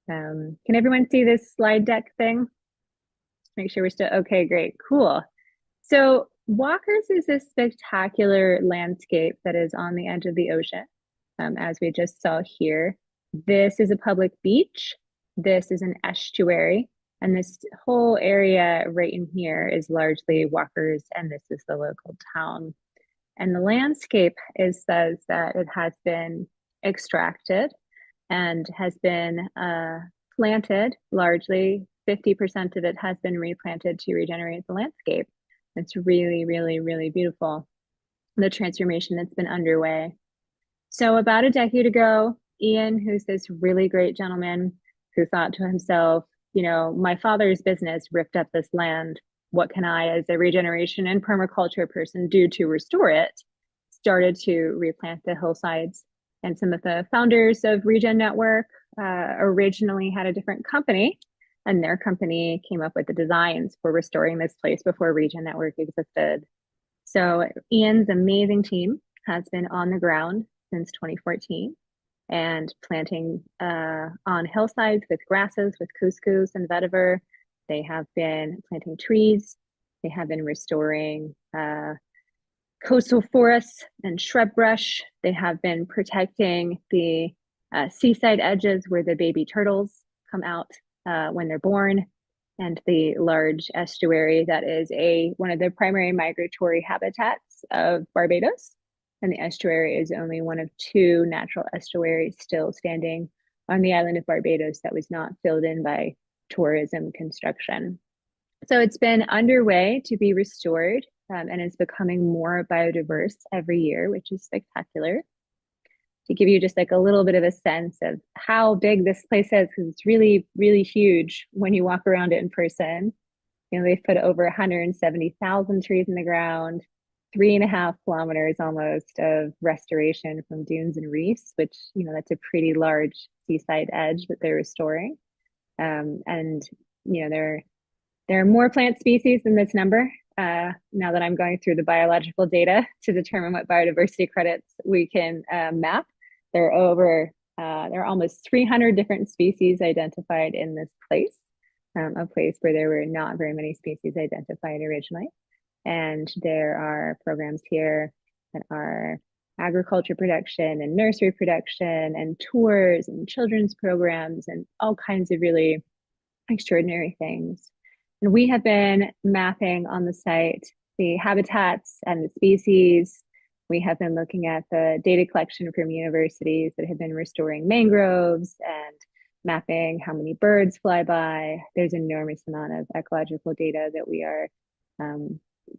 Can everyone see this slide deck thing? Make sure we're still, okay, great, cool. So Walker's is this spectacular landscape that is on the edge of the ocean, as we just saw here. This is a public beach. This is an estuary. And this whole area right in here is largely Walker's, and this is the local town. And the landscape says that it has been extracted and has been planted largely. 50% of it has been replanted to regenerate the landscape. It's really, really, really beautiful, the transformation that's been underway. So about a decade ago, Ian, who's this really great gentleman who thought to himself, my father's business ripped up this land. What can I, as a regeneration and permaculture person, do to restore it? Started to replant the hillsides. And some of the founders of Regen Network originally had a different company, and their company came up with the designs for restoring this place before Regen Network existed. So Ian's amazing team has been on the ground since 2014 and planting on hillsides with grasses, with couscous and vetiver. They have been planting trees. They have been restoring coastal forests and shrub brush. They have been protecting the seaside edges where the baby turtles come out when they're born, and the large estuary that is one of the primary migratory habitats of Barbados. And the estuary is only one of two natural estuaries still standing on the island of Barbados that was not filled in by tourism construction. So it's been underway to be restored, and it's becoming more biodiverse every year, which is spectacular. To give you just like a little bit of a sense of how big this place is, because it's really, really huge when you walk around it in person. You know, they've put over 170,000 trees in the ground, 3.5 kilometers almost of restoration from dunes and reefs, which, you know, that's a pretty large seaside edge that they're restoring. And, you know, there are more plant species than this number. Now that I'm going through the biological data to determine what biodiversity credits we can map, there are almost 300 different species identified in this place, a place where there were not very many species identified originally. And there are programs here that are agriculture production and nursery production and tours and children's programs and all kinds of really extraordinary things. And we have been mapping on the site the habitats and the species. We have been looking at the data collection from universities that have been restoring mangroves and mapping how many birds fly by. There's an enormous amount of ecological data that we are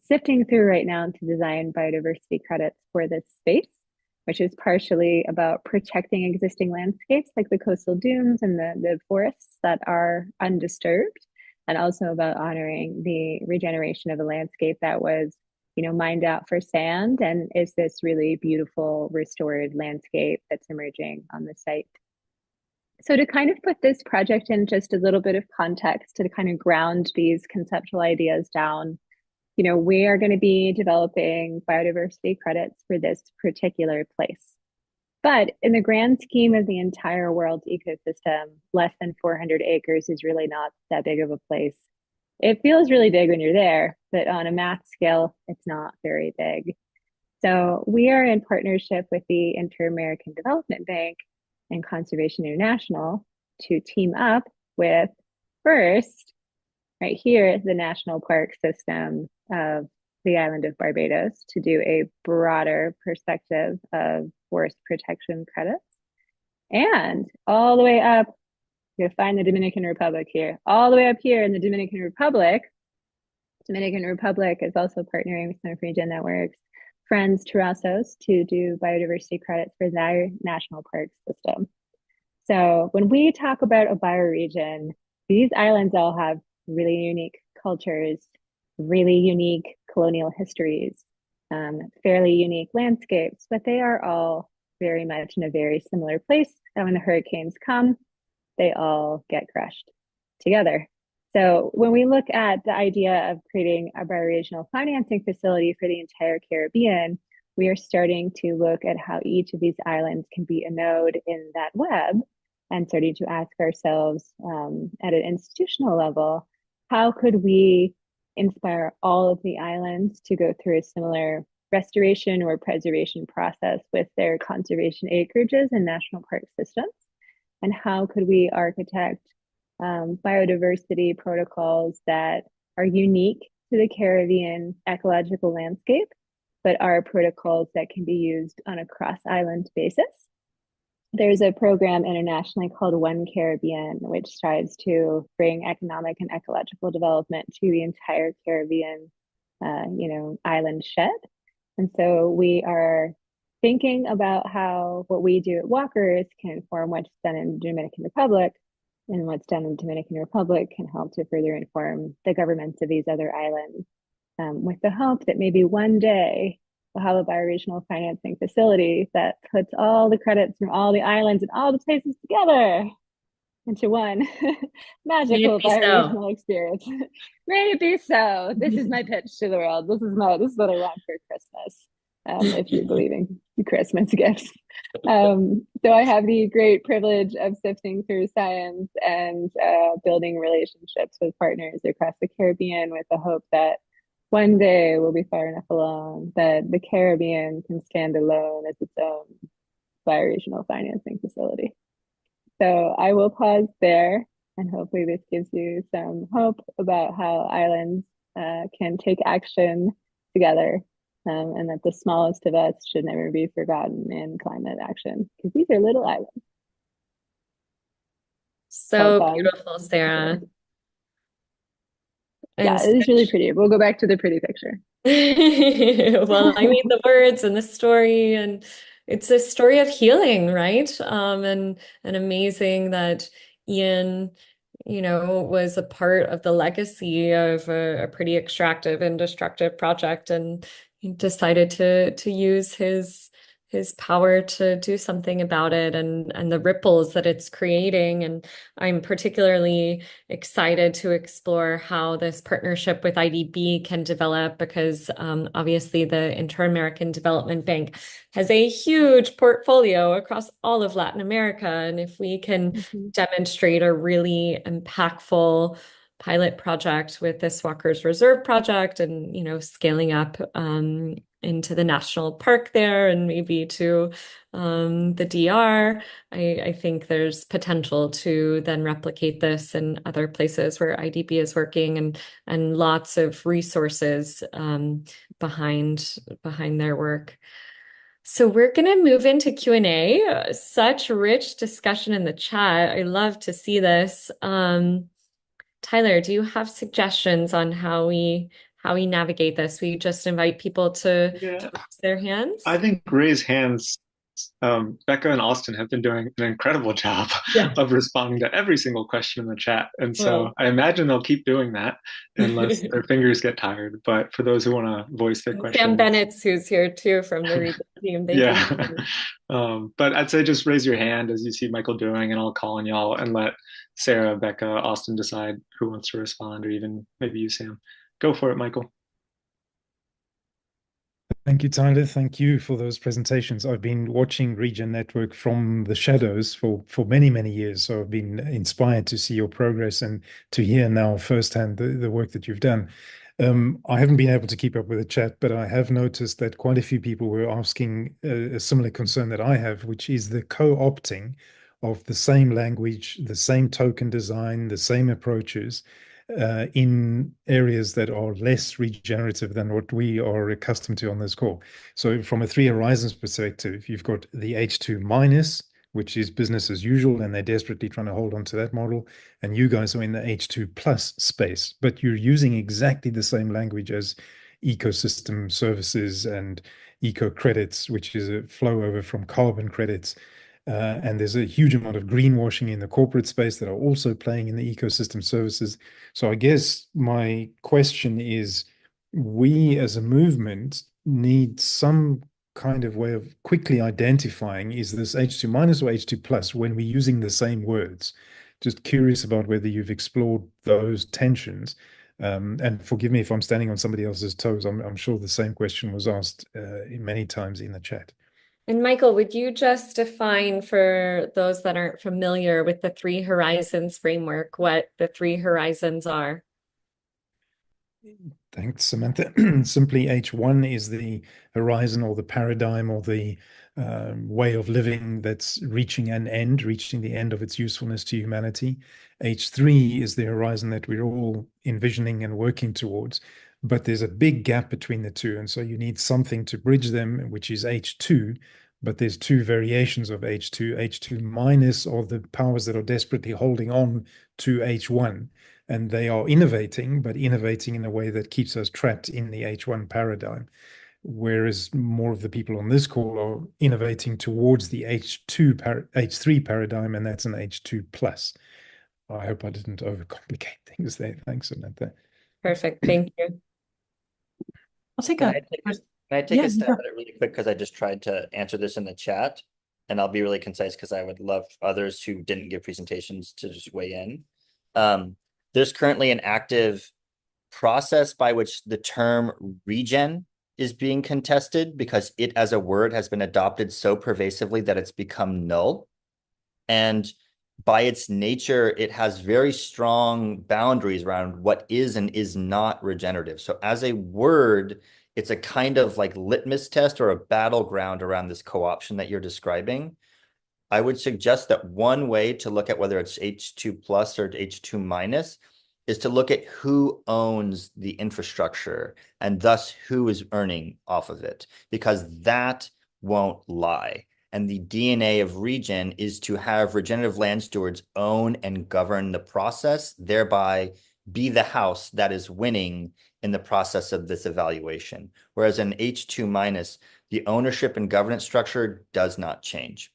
sifting through right now to design biodiversity credits for this space, which is partially about protecting existing landscapes like the coastal dunes and the forests that are undisturbed, and also about honoring the regeneration of a landscape that was, you know, mined out for sand and is this really beautiful restored landscape that's emerging on the site. So to kind of put this project in just a little bit of context, to kind of ground these conceptual ideas down, you know, we are going to be developing biodiversity credits for this particular place. But in the grand scheme of the entire world's ecosystem, less than 400 acres is really not that big of a place. It feels really big when you're there, but on a math scale, it's not very big. So we are in partnership with the Inter-American Development Bank and Conservation International to team up with, first, right here, the national park system of the island of Barbados, to do a broader perspective of forest protection credits. And all the way up, you'll find the Dominican Republic here. All the way up here in the Dominican Republic is also partnering with some Regen Network's friends, Terrazos, to do biodiversity credits for their national park system. So when we talk about a bioregion, these islands all have really unique cultures, really unique colonial histories, fairly unique landscapes, but they are all very much in a very similar place. And when the hurricanes come, they all get crushed together. So when we look at the idea of creating a bioregional financing facility for the entire Caribbean, we are starting to look at how each of these islands can be a node in that web, and starting to ask ourselves at an institutional level, how could we inspire all of the islands to go through a similar restoration or preservation process with their conservation acreages and national park systems? And how could we architect biodiversity protocols that are unique to the Caribbean ecological landscape, but are protocols that can be used on a cross-island basis? There's a program internationally called One Caribbean, which strives to bring economic and ecological development to the entire Caribbean, island shed. And so we are thinking about how what we do at Walkers can inform what's done in the Dominican Republic, and what's done in the Dominican Republic can help to further inform the governments of these other islands, with the hope that maybe one day we'll have a bioregional financing facility that puts all the credits from all the islands and all the places together into one magical bioregional experience. May it be so. This is my pitch to the world. This is what I want for Christmas. If you're believing Christmas gifts. So I have the great privilege of sifting through science and building relationships with partners across the Caribbean, with the hope that one day we'll be far enough along that the Caribbean can stand alone as its own bioregional financing facility. So I will pause there. And hopefully this gives you some hope about how islands can take action together, and that the smallest of us should never be forgotten in climate action, because these are little islands. Well So done. beautiful, Sarah. And Yeah, it is really pretty. We'll go back to the pretty picture. well, I mean the words and the story, and it's a story of healing, right? And amazing that Ian, was a part of the legacy of a pretty extractive and destructive project, and he decided to use his power to do something about it, and the ripples that it's creating. And I'm particularly excited to explore how this partnership with IDB can develop, because obviously the Inter-American Development Bank has a huge portfolio across all of Latin America. And if we can demonstrate a really impactful pilot project with this Walker's Reserve project, and scaling up into the national park there, and maybe to the DR, I think there's potential to then replicate this in other places where IDB is working, and lots of resources behind their work. So we're going to move into Q&A. Such rich discussion in the chat. I love to see this. Tyler, do you have suggestions on how we navigate this? We just invite people to Yeah, raise their hands. I think raise hands. Becca and Austin have been doing an incredible job Yeah. of responding to every single question in the chat. And so Well, I imagine they'll keep doing that unless their fingers get tired. But for those who want to voice their and Sam questions, Bennett's, who's here too from the region team. Thank you. yeah. But I'd say just raise your hand as you see Michael doing, and I'll call on y'all and let Sarah, Becca, Austin decide who wants to respond, or even maybe you, Sam. Go for it, Michael. Thank you, Tyler. Thank you for those presentations. I've been watching Regen Network from the shadows for many, many years. So I've been inspired to see your progress and to hear now firsthand the work that you've done. I haven't been able to keep up with the chat, but I have noticed that quite a few people were asking a similar concern that I have, which is the co-opting of the same language, the same token design, the same approaches in areas that are less regenerative than what we are accustomed to on this call. So from a Three Horizons perspective, you've got the H2 minus, which is business as usual, and they're desperately trying to hold on to that model. And you guys are in the H2 plus space, but you're using exactly the same language as ecosystem services and eco credits, which is a flow over from carbon credits. And there's a huge amount of greenwashing in the corporate space that are also playing in the ecosystem services. So I guess my question is, we as a movement need some kind of way of quickly identifying, is this H2 minus or H2 plus when we're using the same words? Just curious about whether you've explored those tensions. And forgive me if I'm standing on somebody else's toes. I'm sure the same question was asked many times in the chat. And Michael, would you just define for those that aren't familiar with the Three Horizons framework, what the Three Horizons are? Thanks, Samantha. Simply H1 is the horizon or the paradigm or the way of living that's reaching an end, reaching the end of its usefulness to humanity. H3 is the horizon that we're all envisioning and working towards, but there's a big gap between the two. And so you need something to bridge them, which is H2, but there's two variations of H2. H2 minus are the powers that are desperately holding on to H1. And they are innovating, but innovating in a way that keeps us trapped in the H1 paradigm. Whereas more of the people on this call are innovating towards the H3 paradigm, and that's an H2 plus. I hope I didn't overcomplicate things there. Thanks, Samantha. Perfect. Thank you. I'll take Can a. I take Yeah, a stab sure. at it really quick, because I just tried to answer this in the chat, and I'll be really concise because I would love others who didn't give presentations to just weigh in. There's currently an active process by which the term regen is being contested, because it as a word has been adopted so pervasively that it's become null. And by its nature, it has very strong boundaries around what is and is not regenerative. So as a word, it's a kind of like litmus test or a battleground around this co-option that you're describing. I would suggest that one way to look at whether it's H2 plus or H2 minus is to look at who owns the infrastructure and thus who is earning off of it, because that won't lie. And the DNA of Regen is to have regenerative land stewards own and govern the process, thereby be the house that is winning in the process of this evaluation. Whereas in H2 minus, the ownership and governance structure does not change.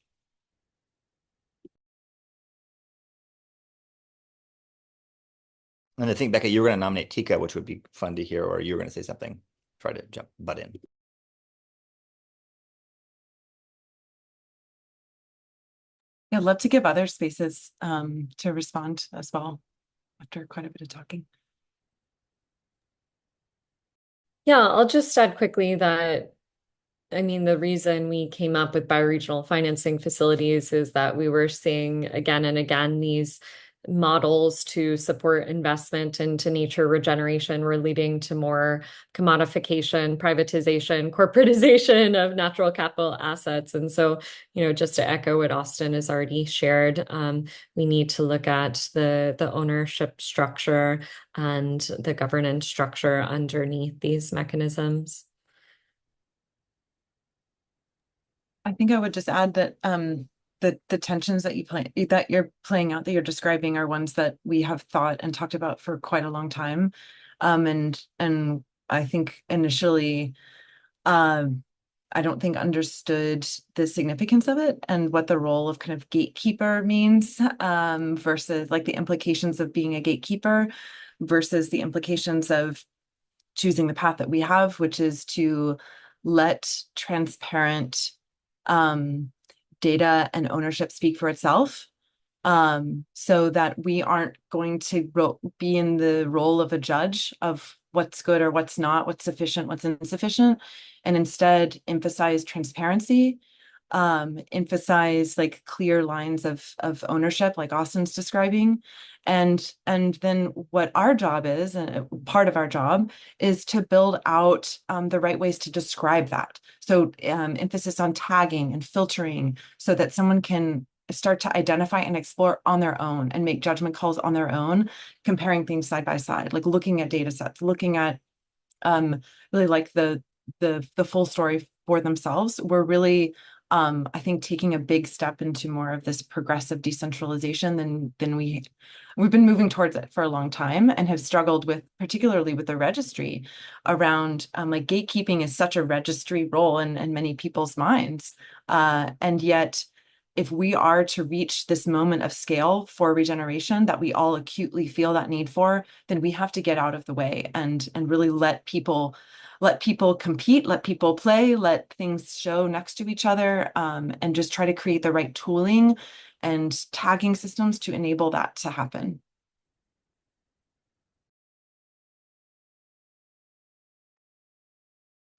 And I think, Becca, you were going to nominate Tika, which would be fun to hear, or you were going to say something. Try to butt in. Yeah, I'd love to give other spaces to respond as well after quite a bit of talking. Yeah, I'll just add quickly that, I mean, the reason we came up with bioregional financing facilities is that we were seeing again and again these models to support investment into nature regeneration were leading to more commodification, privatization, corporatization of natural capital assets. And so, just to echo what Austin has already shared, we need to look at the ownership structure and the governance structure underneath these mechanisms. I think I would just add that the tensions that you're playing out, that you're describing, are ones that we have thought and talked about for quite a long time. And I think initially I don't think understood the significance of it and what the role of kind of gatekeeper means, versus like the implications of being a gatekeeper versus the implications of choosing the path that we have, which is to let transparent data and ownership speak for itself, so that we aren't going to be in the role of a judge of what's good or what's not, what's sufficient, what's insufficient, and instead emphasize transparency, emphasize like clear lines of ownership, like Austin's describing. And then what our job is, and part of our job is to build out the right ways to describe that. So emphasis on tagging and filtering so that someone can start to identify and explore on their own and make judgment calls on their own, comparing things side by side, like looking at data sets, looking at really like the full story for themselves. We're really I think taking a big step into more of this progressive decentralization than we've been moving towards it for a long time, and have struggled with, particularly with the registry around like gatekeeping is such a registry role in many people's minds, and yet if we are to reach this moment of scale for regeneration that we all acutely feel that need for, then we have to get out of the way and really let people compete, let people play, let things show next to each other, and just try to create the right tooling and tagging systems to enable that to happen.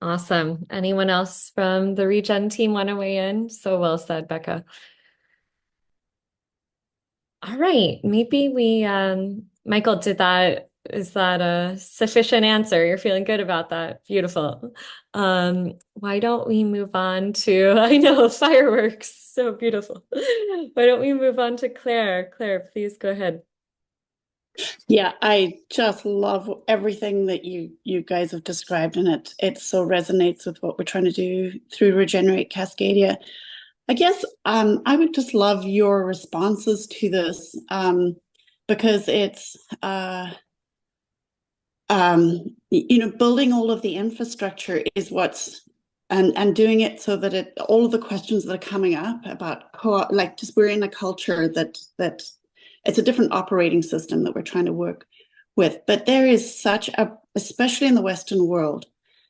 Awesome. Anyone else from the Regen team want to weigh in? So well said, Becca. All right, maybe Michael, is that a sufficient answer? You're feeling good about that? Beautiful. Why don't we move on to, I know, fireworks, so beautiful. Why don't we move on to Claire? Claire, please go ahead. Yeah, I just love everything that you guys have described, and it so resonates with what we're trying to do through Regenerate Cascadia. I guess I would just love your responses to this, because it's building all of the infrastructure is what's and doing it so that all of the questions that are coming up about just we're in a culture that it's a different operating system that we're trying to work with, but there is especially in the Western world,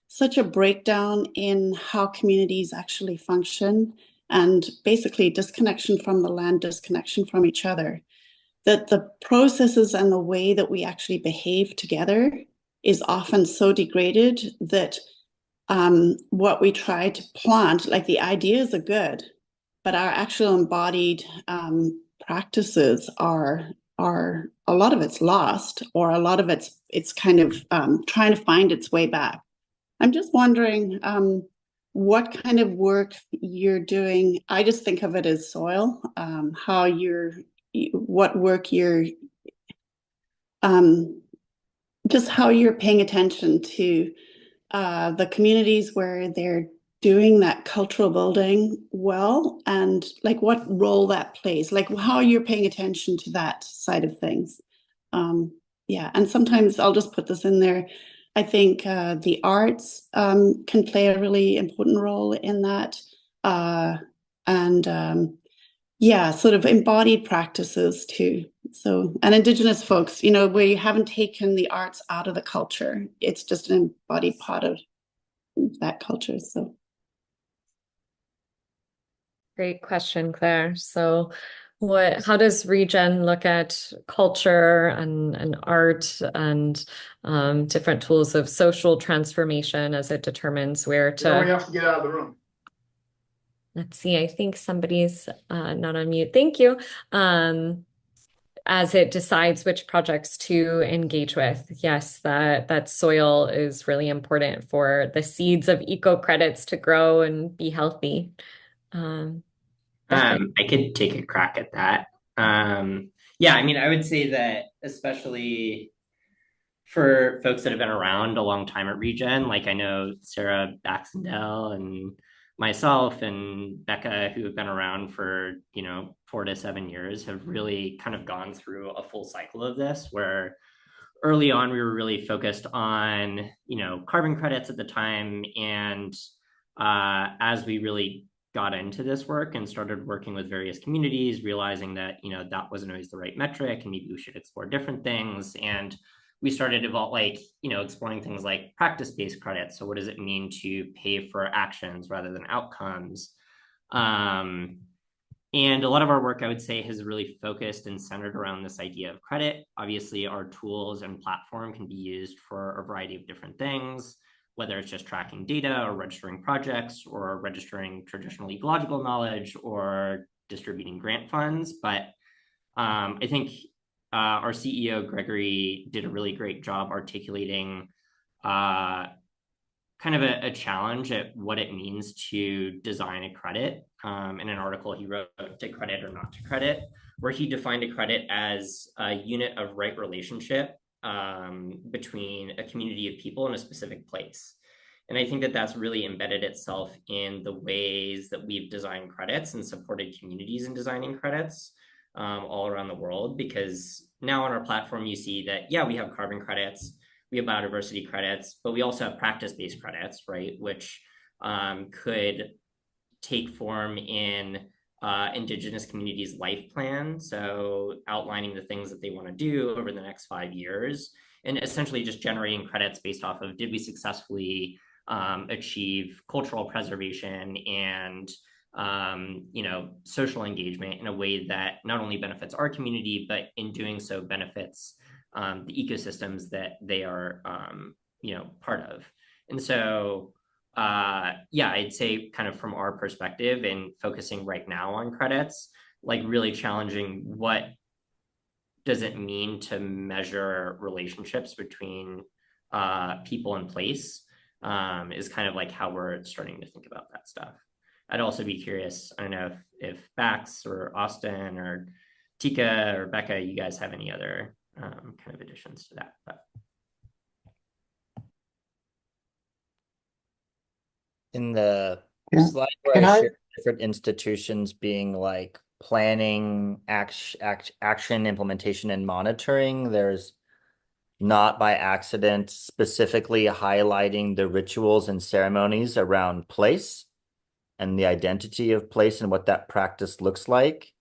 such a breakdown in how communities actually function, and basically disconnection from the land, disconnection from each other, that the processes and the way that we actually behave together is often so degraded that what we try to plant, like the ideas are good, but our actual embodied practices are a lot of it's lost, or a lot of it's kind of trying to find its way back. I'm just wondering, what kind of work you're doing. I just think of it as soil, what work you're, just how you're paying attention to the communities where they're doing that cultural building well, and like what role that plays, like how you're paying attention to that side of things. Yeah, and sometimes I'll just put this in there. I think the arts can play a really important role in that. And yeah, sort of embodied practices too. So, and Indigenous folks, you know, where you haven't taken the arts out of the culture, it's just an embodied part of that culture. So, Great question, Claire. So how does Regen look at culture and art and different tools of social transformation as it determines where You know, we to, have to get out of the room. let's see, I think somebody's not on mute. Thank you. As it decides which projects to engage with. Yes, that soil is really important for the seeds of eco credits to grow and be healthy. Becca. I could take a crack at that. Yeah, I mean, I would say that especially for folks that have been around a long time at Regen, like I know Sarah Baxendell and myself and Becca, who have been around for, 4 to 7 years, have really kind of gone through a full cycle of this where early on we were really focused on, carbon credits at the time. And as we really got into this work and started working with various communities, realizing that, that wasn't always the right metric and maybe we should explore different things. And we started exploring things like practice-based credits. So what does it mean to pay for actions rather than outcomes? And a lot of our work, I would say, has really focused and centered around this idea of credit. Obviously, our tools and platform can be used for a variety of different things, whether it's just tracking data or registering projects or registering traditional ecological knowledge or distributing grant funds. But I think our CEO, Gregory, did a really great job articulating kind of a challenge at what it means to design a credit in an article he wrote, To Credit or Not to Credit, where he defined a credit as a unit of right relationship between a community of people in a specific place. And I think that that's really embedded itself in the ways that we've designed credits and supported communities in designing credits all around the world. Because now on our platform, you see that, yeah, we have carbon credits, we have biodiversity credits, but we also have practice-based credits, right? Which could take form in Indigenous communities' life plan. So outlining the things that they want to do over the next 5 years, and essentially just generating credits based off of, did we successfully achieve cultural preservation and social engagement in a way that not only benefits our community, but in doing so benefits the ecosystems that they are, part of. And so, I'd say kind of from our perspective and focusing right now on credits, like really challenging what does it mean to measure relationships between people and place is kind of like how we're starting to think about that stuff. I'd also be curious, I don't know if Bax or Austin or Tika or Becca, you guys have any other kind of additions to that. But in the slide where I shared different institutions being like planning, action, implementation, and monitoring, there's not by accident specifically highlighting the rituals and ceremonies around place and the identity of place and what that practice looks like.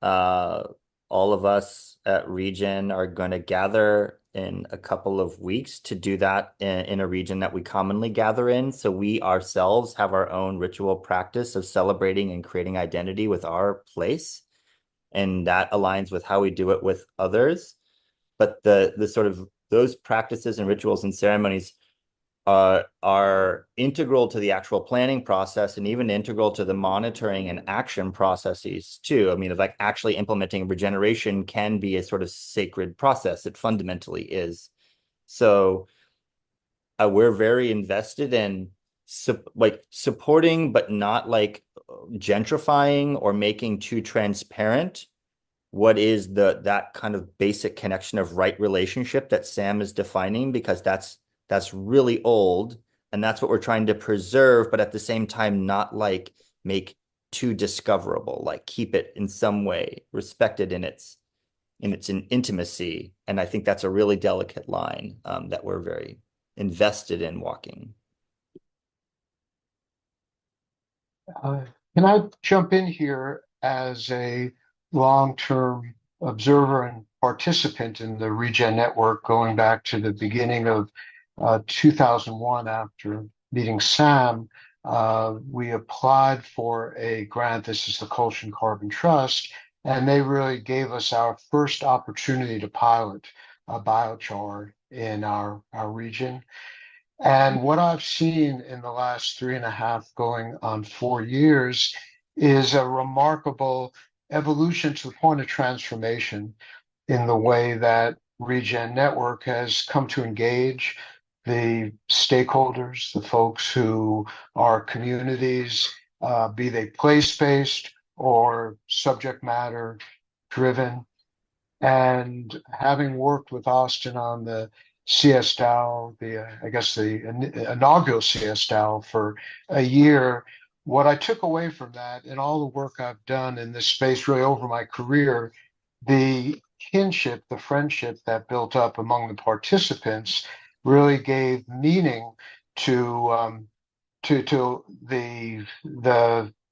All of us at Regen are going to gather in a couple of weeks to do that in a region that we commonly gather in. So we ourselves have our own ritual practice of celebrating and creating identity with our place. And that aligns with how we do it with others. But the sort of those practices and rituals and ceremonies are integral to the actual planning process and even integral to the monitoring and action processes too. I mean, like actually implementing regeneration can be a sort of sacred process. It fundamentally is. So we're very invested in like supporting, but not like gentrifying or making too transparent what is that kind of basic connection of right relationship that Sam is defining, because that's really old and that's what we're trying to preserve, but at the same time not like make too discoverable, like keep it in some way respected in its intimacy. And I think that's a really delicate line that we're very invested in walking. Can I jump in here as a long-term observer and participant in the Regen Network going back to the beginning of 2001 after meeting Sam? We applied for a grant. This is the Colchian Carbon Trust, and they really gave us our first opportunity to pilot a biochar in our region. And what I've seen in the last 3.5 going on 4 years is a remarkable evolution to the point of transformation in the way that Regen Network has come to engage the stakeholders, the folks who are communities, be they place-based or subject matter driven. And having worked with Austin on the CSDAO, I guess the inaugural CSDAO for a year, what I took away from that and all the work I've done in this space really over my career, the kinship, the friendship that built up among the participants really gave meaning to the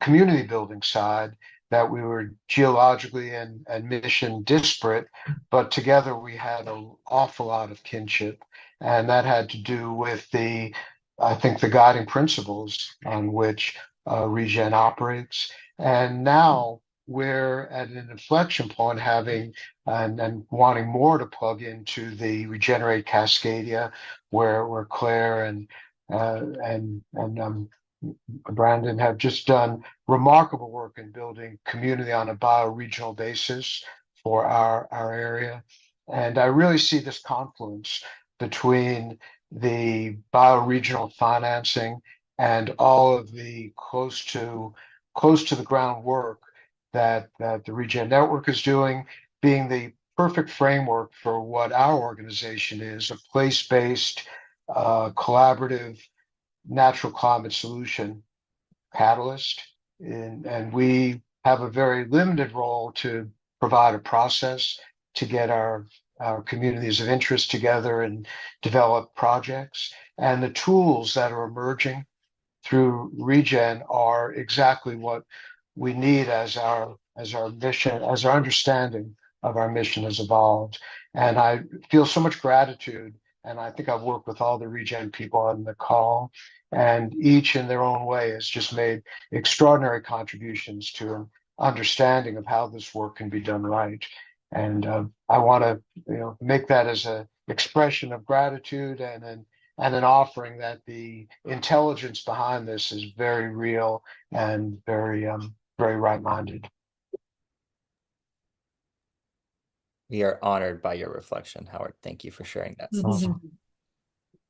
community building side, that we were geologically and mission disparate, but together we had an awful lot of kinship. And that had to do with I think, the guiding principles on which Regen operates. And now we're at an inflection point, having and wanting more to plug into the Regenerate Cascadia, where Claire and Brandon have just done remarkable work in building community on a bioregional basis for our area. And I really see this confluence between the bioregional financing and all of the close to the ground work that the Regen Network is doing, being the perfect framework for what our organization is, a place-based, collaborative, natural climate solution catalyst. And we have a very limited role to provide a process to get our communities of interest together and develop projects. And the tools that are emerging through Regen are exactly what we need as our mission, as our understanding of our mission has evolved. And I feel so much gratitude. And I think I've worked with all the Regen people on the call, and each in their own way has just made extraordinary contributions to an understanding of how this work can be done right. And I want to, make that as an expression of gratitude and an offering that the intelligence behind this is very real and very right-minded. We are honored by your reflection, Howard. Thank you for sharing that.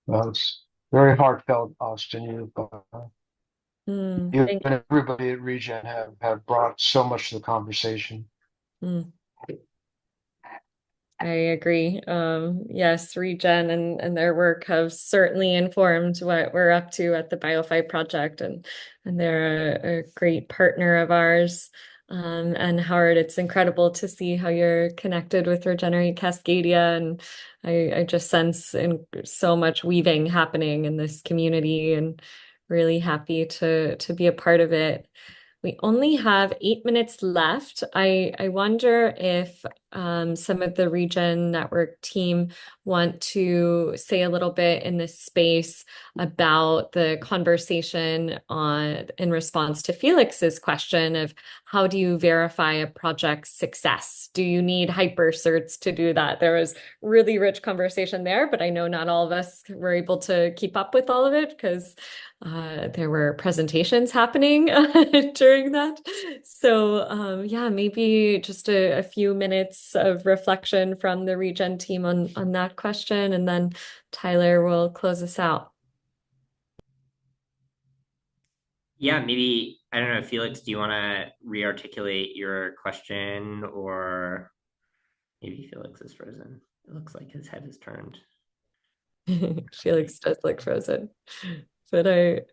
Well, it's very heartfelt, Austin. You and everybody at Regen have brought so much to the conversation. I agree. Yes, Regen and their work have certainly informed what we're up to at the BioFi project, and they're a great partner of ours. And Howard, it's incredible to see how you're connected with Regenerate Cascadia, and I just sense so much weaving happening in this community, and really happy to be a part of it. We only have 8 minutes left. I wonder if some of the Regen Network team want to say a little bit in this space about the conversation in response to Felix's question of how do you verify a project's success? Do you need hypercerts to do that? There was really rich conversation there, but I know not all of us were able to keep up with all of it because there were presentations happening during that. So yeah, maybe just a few minutes of reflection from the Regen team on that question, and then Tyler will close us out. Yeah, maybe, I don't know, Felix, do you want to re-articulate your question, or maybe Felix is frozen? It looks like his head is turned. Felix does look frozen. But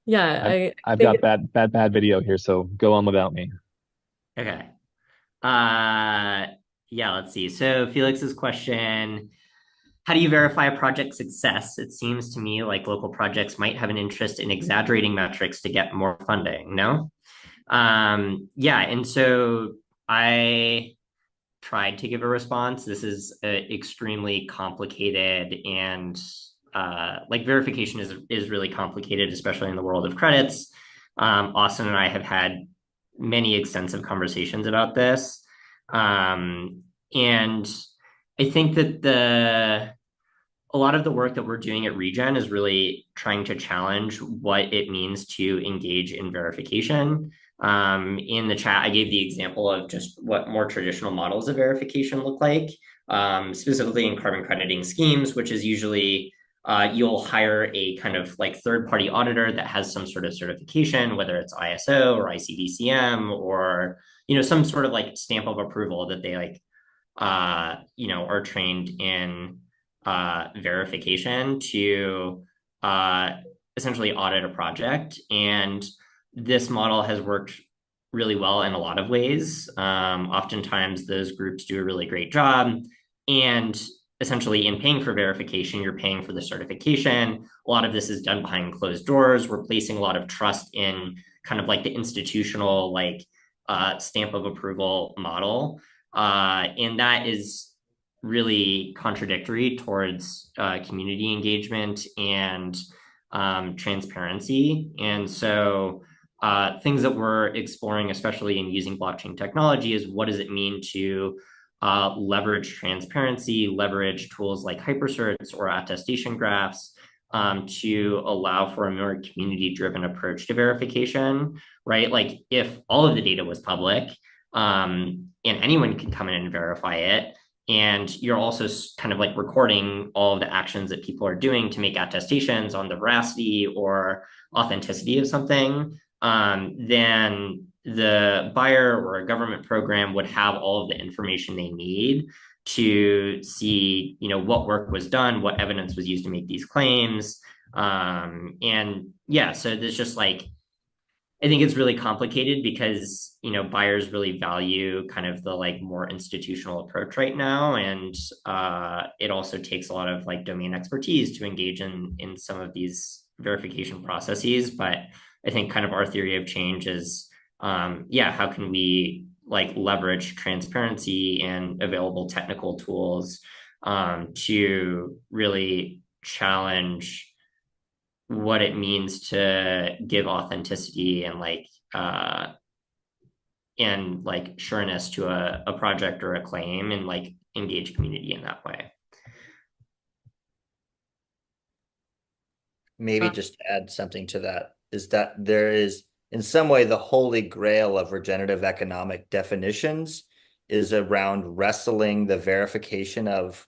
yeah, I've I I've think got bad video here, so go on without me. Okay. Uh, yeah, let's see. So Felix's question, how do you verify a project success? It seems to me like local projects might have an interest in exaggerating metrics to get more funding, no? Yeah, and so I tried to give a response. This is extremely complicated, and like verification is really complicated, especially in the world of credits. Austin and I have had many extensive conversations about this, and I think that the a lot of the work that we're doing at Regen is really trying to challenge what it means to engage in verification. In the chat, I gave the example of just what more traditional models of verification look like, specifically in carbon crediting schemes, which is usually you'll hire a kind of like third-party auditor that has some sort of certification, whether it's ISO or ICD-CM or some sort of like stamp of approval that they like are trained in verification to essentially audit a project. And this model has worked really well in a lot of ways. Oftentimes, those groups do a really great job. And essentially, in paying for verification, you're paying for the certification. A lot of this is done behind closed doors. We're placing a lot of trust in kind of like the institutional, like stamp of approval model. And that is really contradictory towards community engagement and transparency. And so things that we're exploring, especially in using blockchain technology, is what does it mean to leverage transparency, leverage tools like hypercerts or attestation graphs to allow for a more community-driven approach to verification, right? Like if all of the data was public, and anyone can come in and verify it, and you're also kind of like recording all of the actions that people are doing to make attestations on the veracity or authenticity of something, then the buyer or a government program would have all of the information they need to see, what work was done, what evidence was used to make these claims. And yeah, so there's just like, I think it's really complicated because, buyers really value kind of the like more institutional approach right now. And it also takes a lot of like domain expertise to engage in some of these verification processes. But I think kind of our theory of change is, how can we like leverage transparency and available technical tools to really challenge what it means to give authenticity and sureness to a project or a claim, and like engage community in that way. Maybe just to add something to that is that there is in some way the holy grail of regenerative economic definitions is around wrestling the verification of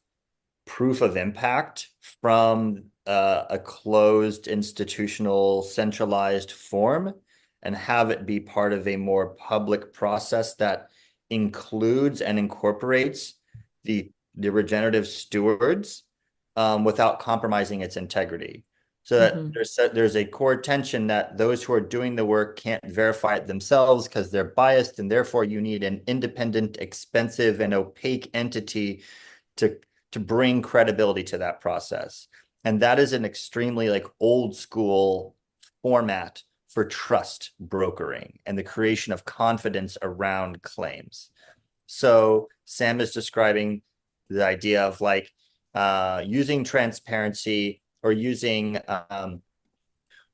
proof of impact from a closed institutional centralized form and have it be part of a more public process that includes and incorporates the regenerative stewards without compromising its integrity. So that there's a core tension that those who are doing the work can't verify it themselves because they're biased, and therefore you need an independent, expensive, and opaque entity to bring credibility to that process. And that is an extremely like old school format for trust brokering and the creation of confidence around claims. So Sam is describing the idea of like using transparency or using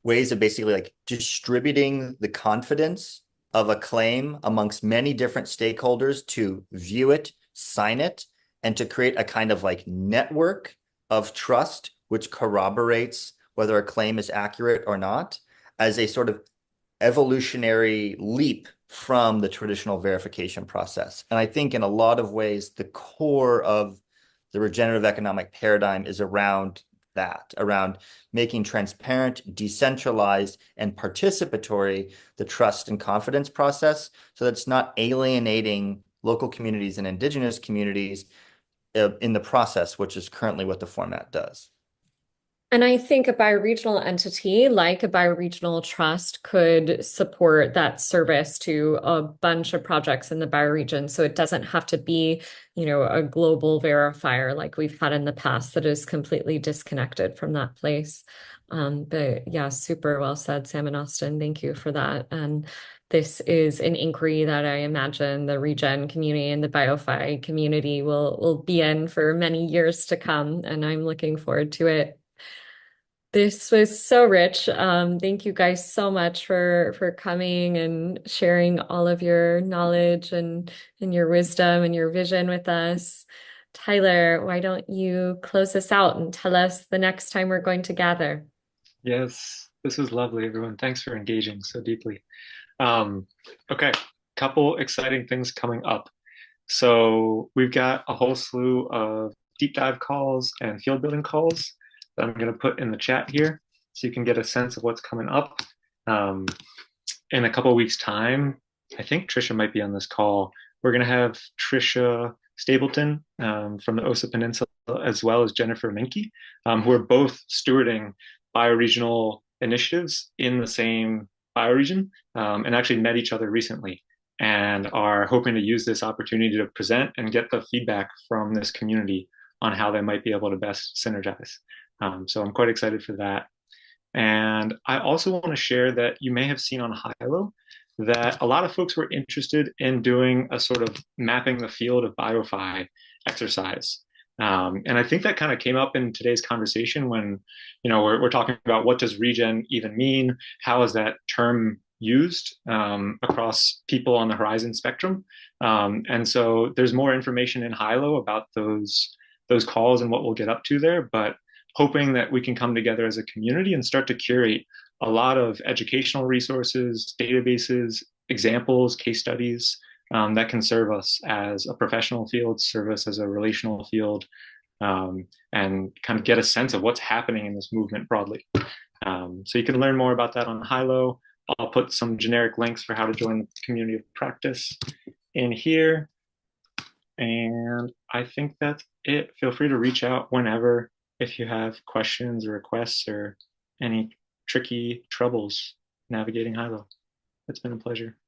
ways of basically like distributing the confidence of a claim amongst many different stakeholders to view it, sign it, and to create a kind of like network of trust, which corroborates whether a claim is accurate or not, as a sort of evolutionary leap from the traditional verification process. And I think in a lot of ways, the core of the regenerative economic paradigm is around that, around making transparent, decentralized, and participatory the trust and confidence process, so that it's not alienating local communities and indigenous communities in the process, which is currently what the format does. And I think a bioregional entity like a bioregional trust could support that service to a bunch of projects in the bioregion. So it doesn't have to be, a global verifier like we've had in the past that is completely disconnected from that place. But yeah, super well said, Sam and Austin. Thank you for that. And this is an inquiry that I imagine the regen community and the BioFi community will be in for many years to come. And I'm looking forward to it. This was so rich. Thank you guys so much for coming and sharing all of your knowledge and your wisdom and your vision with us. Tyler, why don't you close us out and tell us the next time we're going to gather? Yes, this was lovely, everyone. Thanks for engaging so deeply. Okay, couple exciting things coming up. So we've got a whole slew of deep dive calls and field building calls that I'm going to put in the chat here so you can get a sense of what's coming up. In a couple of weeks' time, I think Trisha might be on this call. We're going to have Trisha Stapleton from the Osa Peninsula, as well as Jennifer Minke, who are both stewarding bioregional initiatives in the same bioregion, and actually met each other recently and are hoping to use this opportunity to present and get the feedback from this community on how they might be able to best synergize. So I'm quite excited for that. And I also want to share that you may have seen on Hilo that a lot of folks were interested in doing a sort of mapping the field of BioFi exercise. And I think that kind of came up in today's conversation when, we're talking about what does regen even mean? How is that term used across people on the horizon spectrum? And so there's more information in Hilo about those calls and what we'll get up to there, but hoping that we can come together as a community and start to curate a lot of educational resources, databases, examples, case studies that can serve us as a professional field, serve us as a relational field, and kind of get a sense of what's happening in this movement broadly. So you can learn more about that on Hilo. I'll put some generic links for how to join the community of practice in here. And I think that's it. Feel free to reach out whenever if you have questions or requests or any tricky troubles navigating Hilo. It's been a pleasure.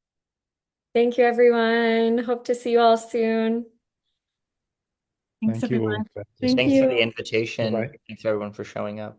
Thank you, everyone. Hope to see you all soon. Thanks, Thank you all. everyone. Thank Thanks you. for the invitation. Bye-bye. Thanks everyone for showing up.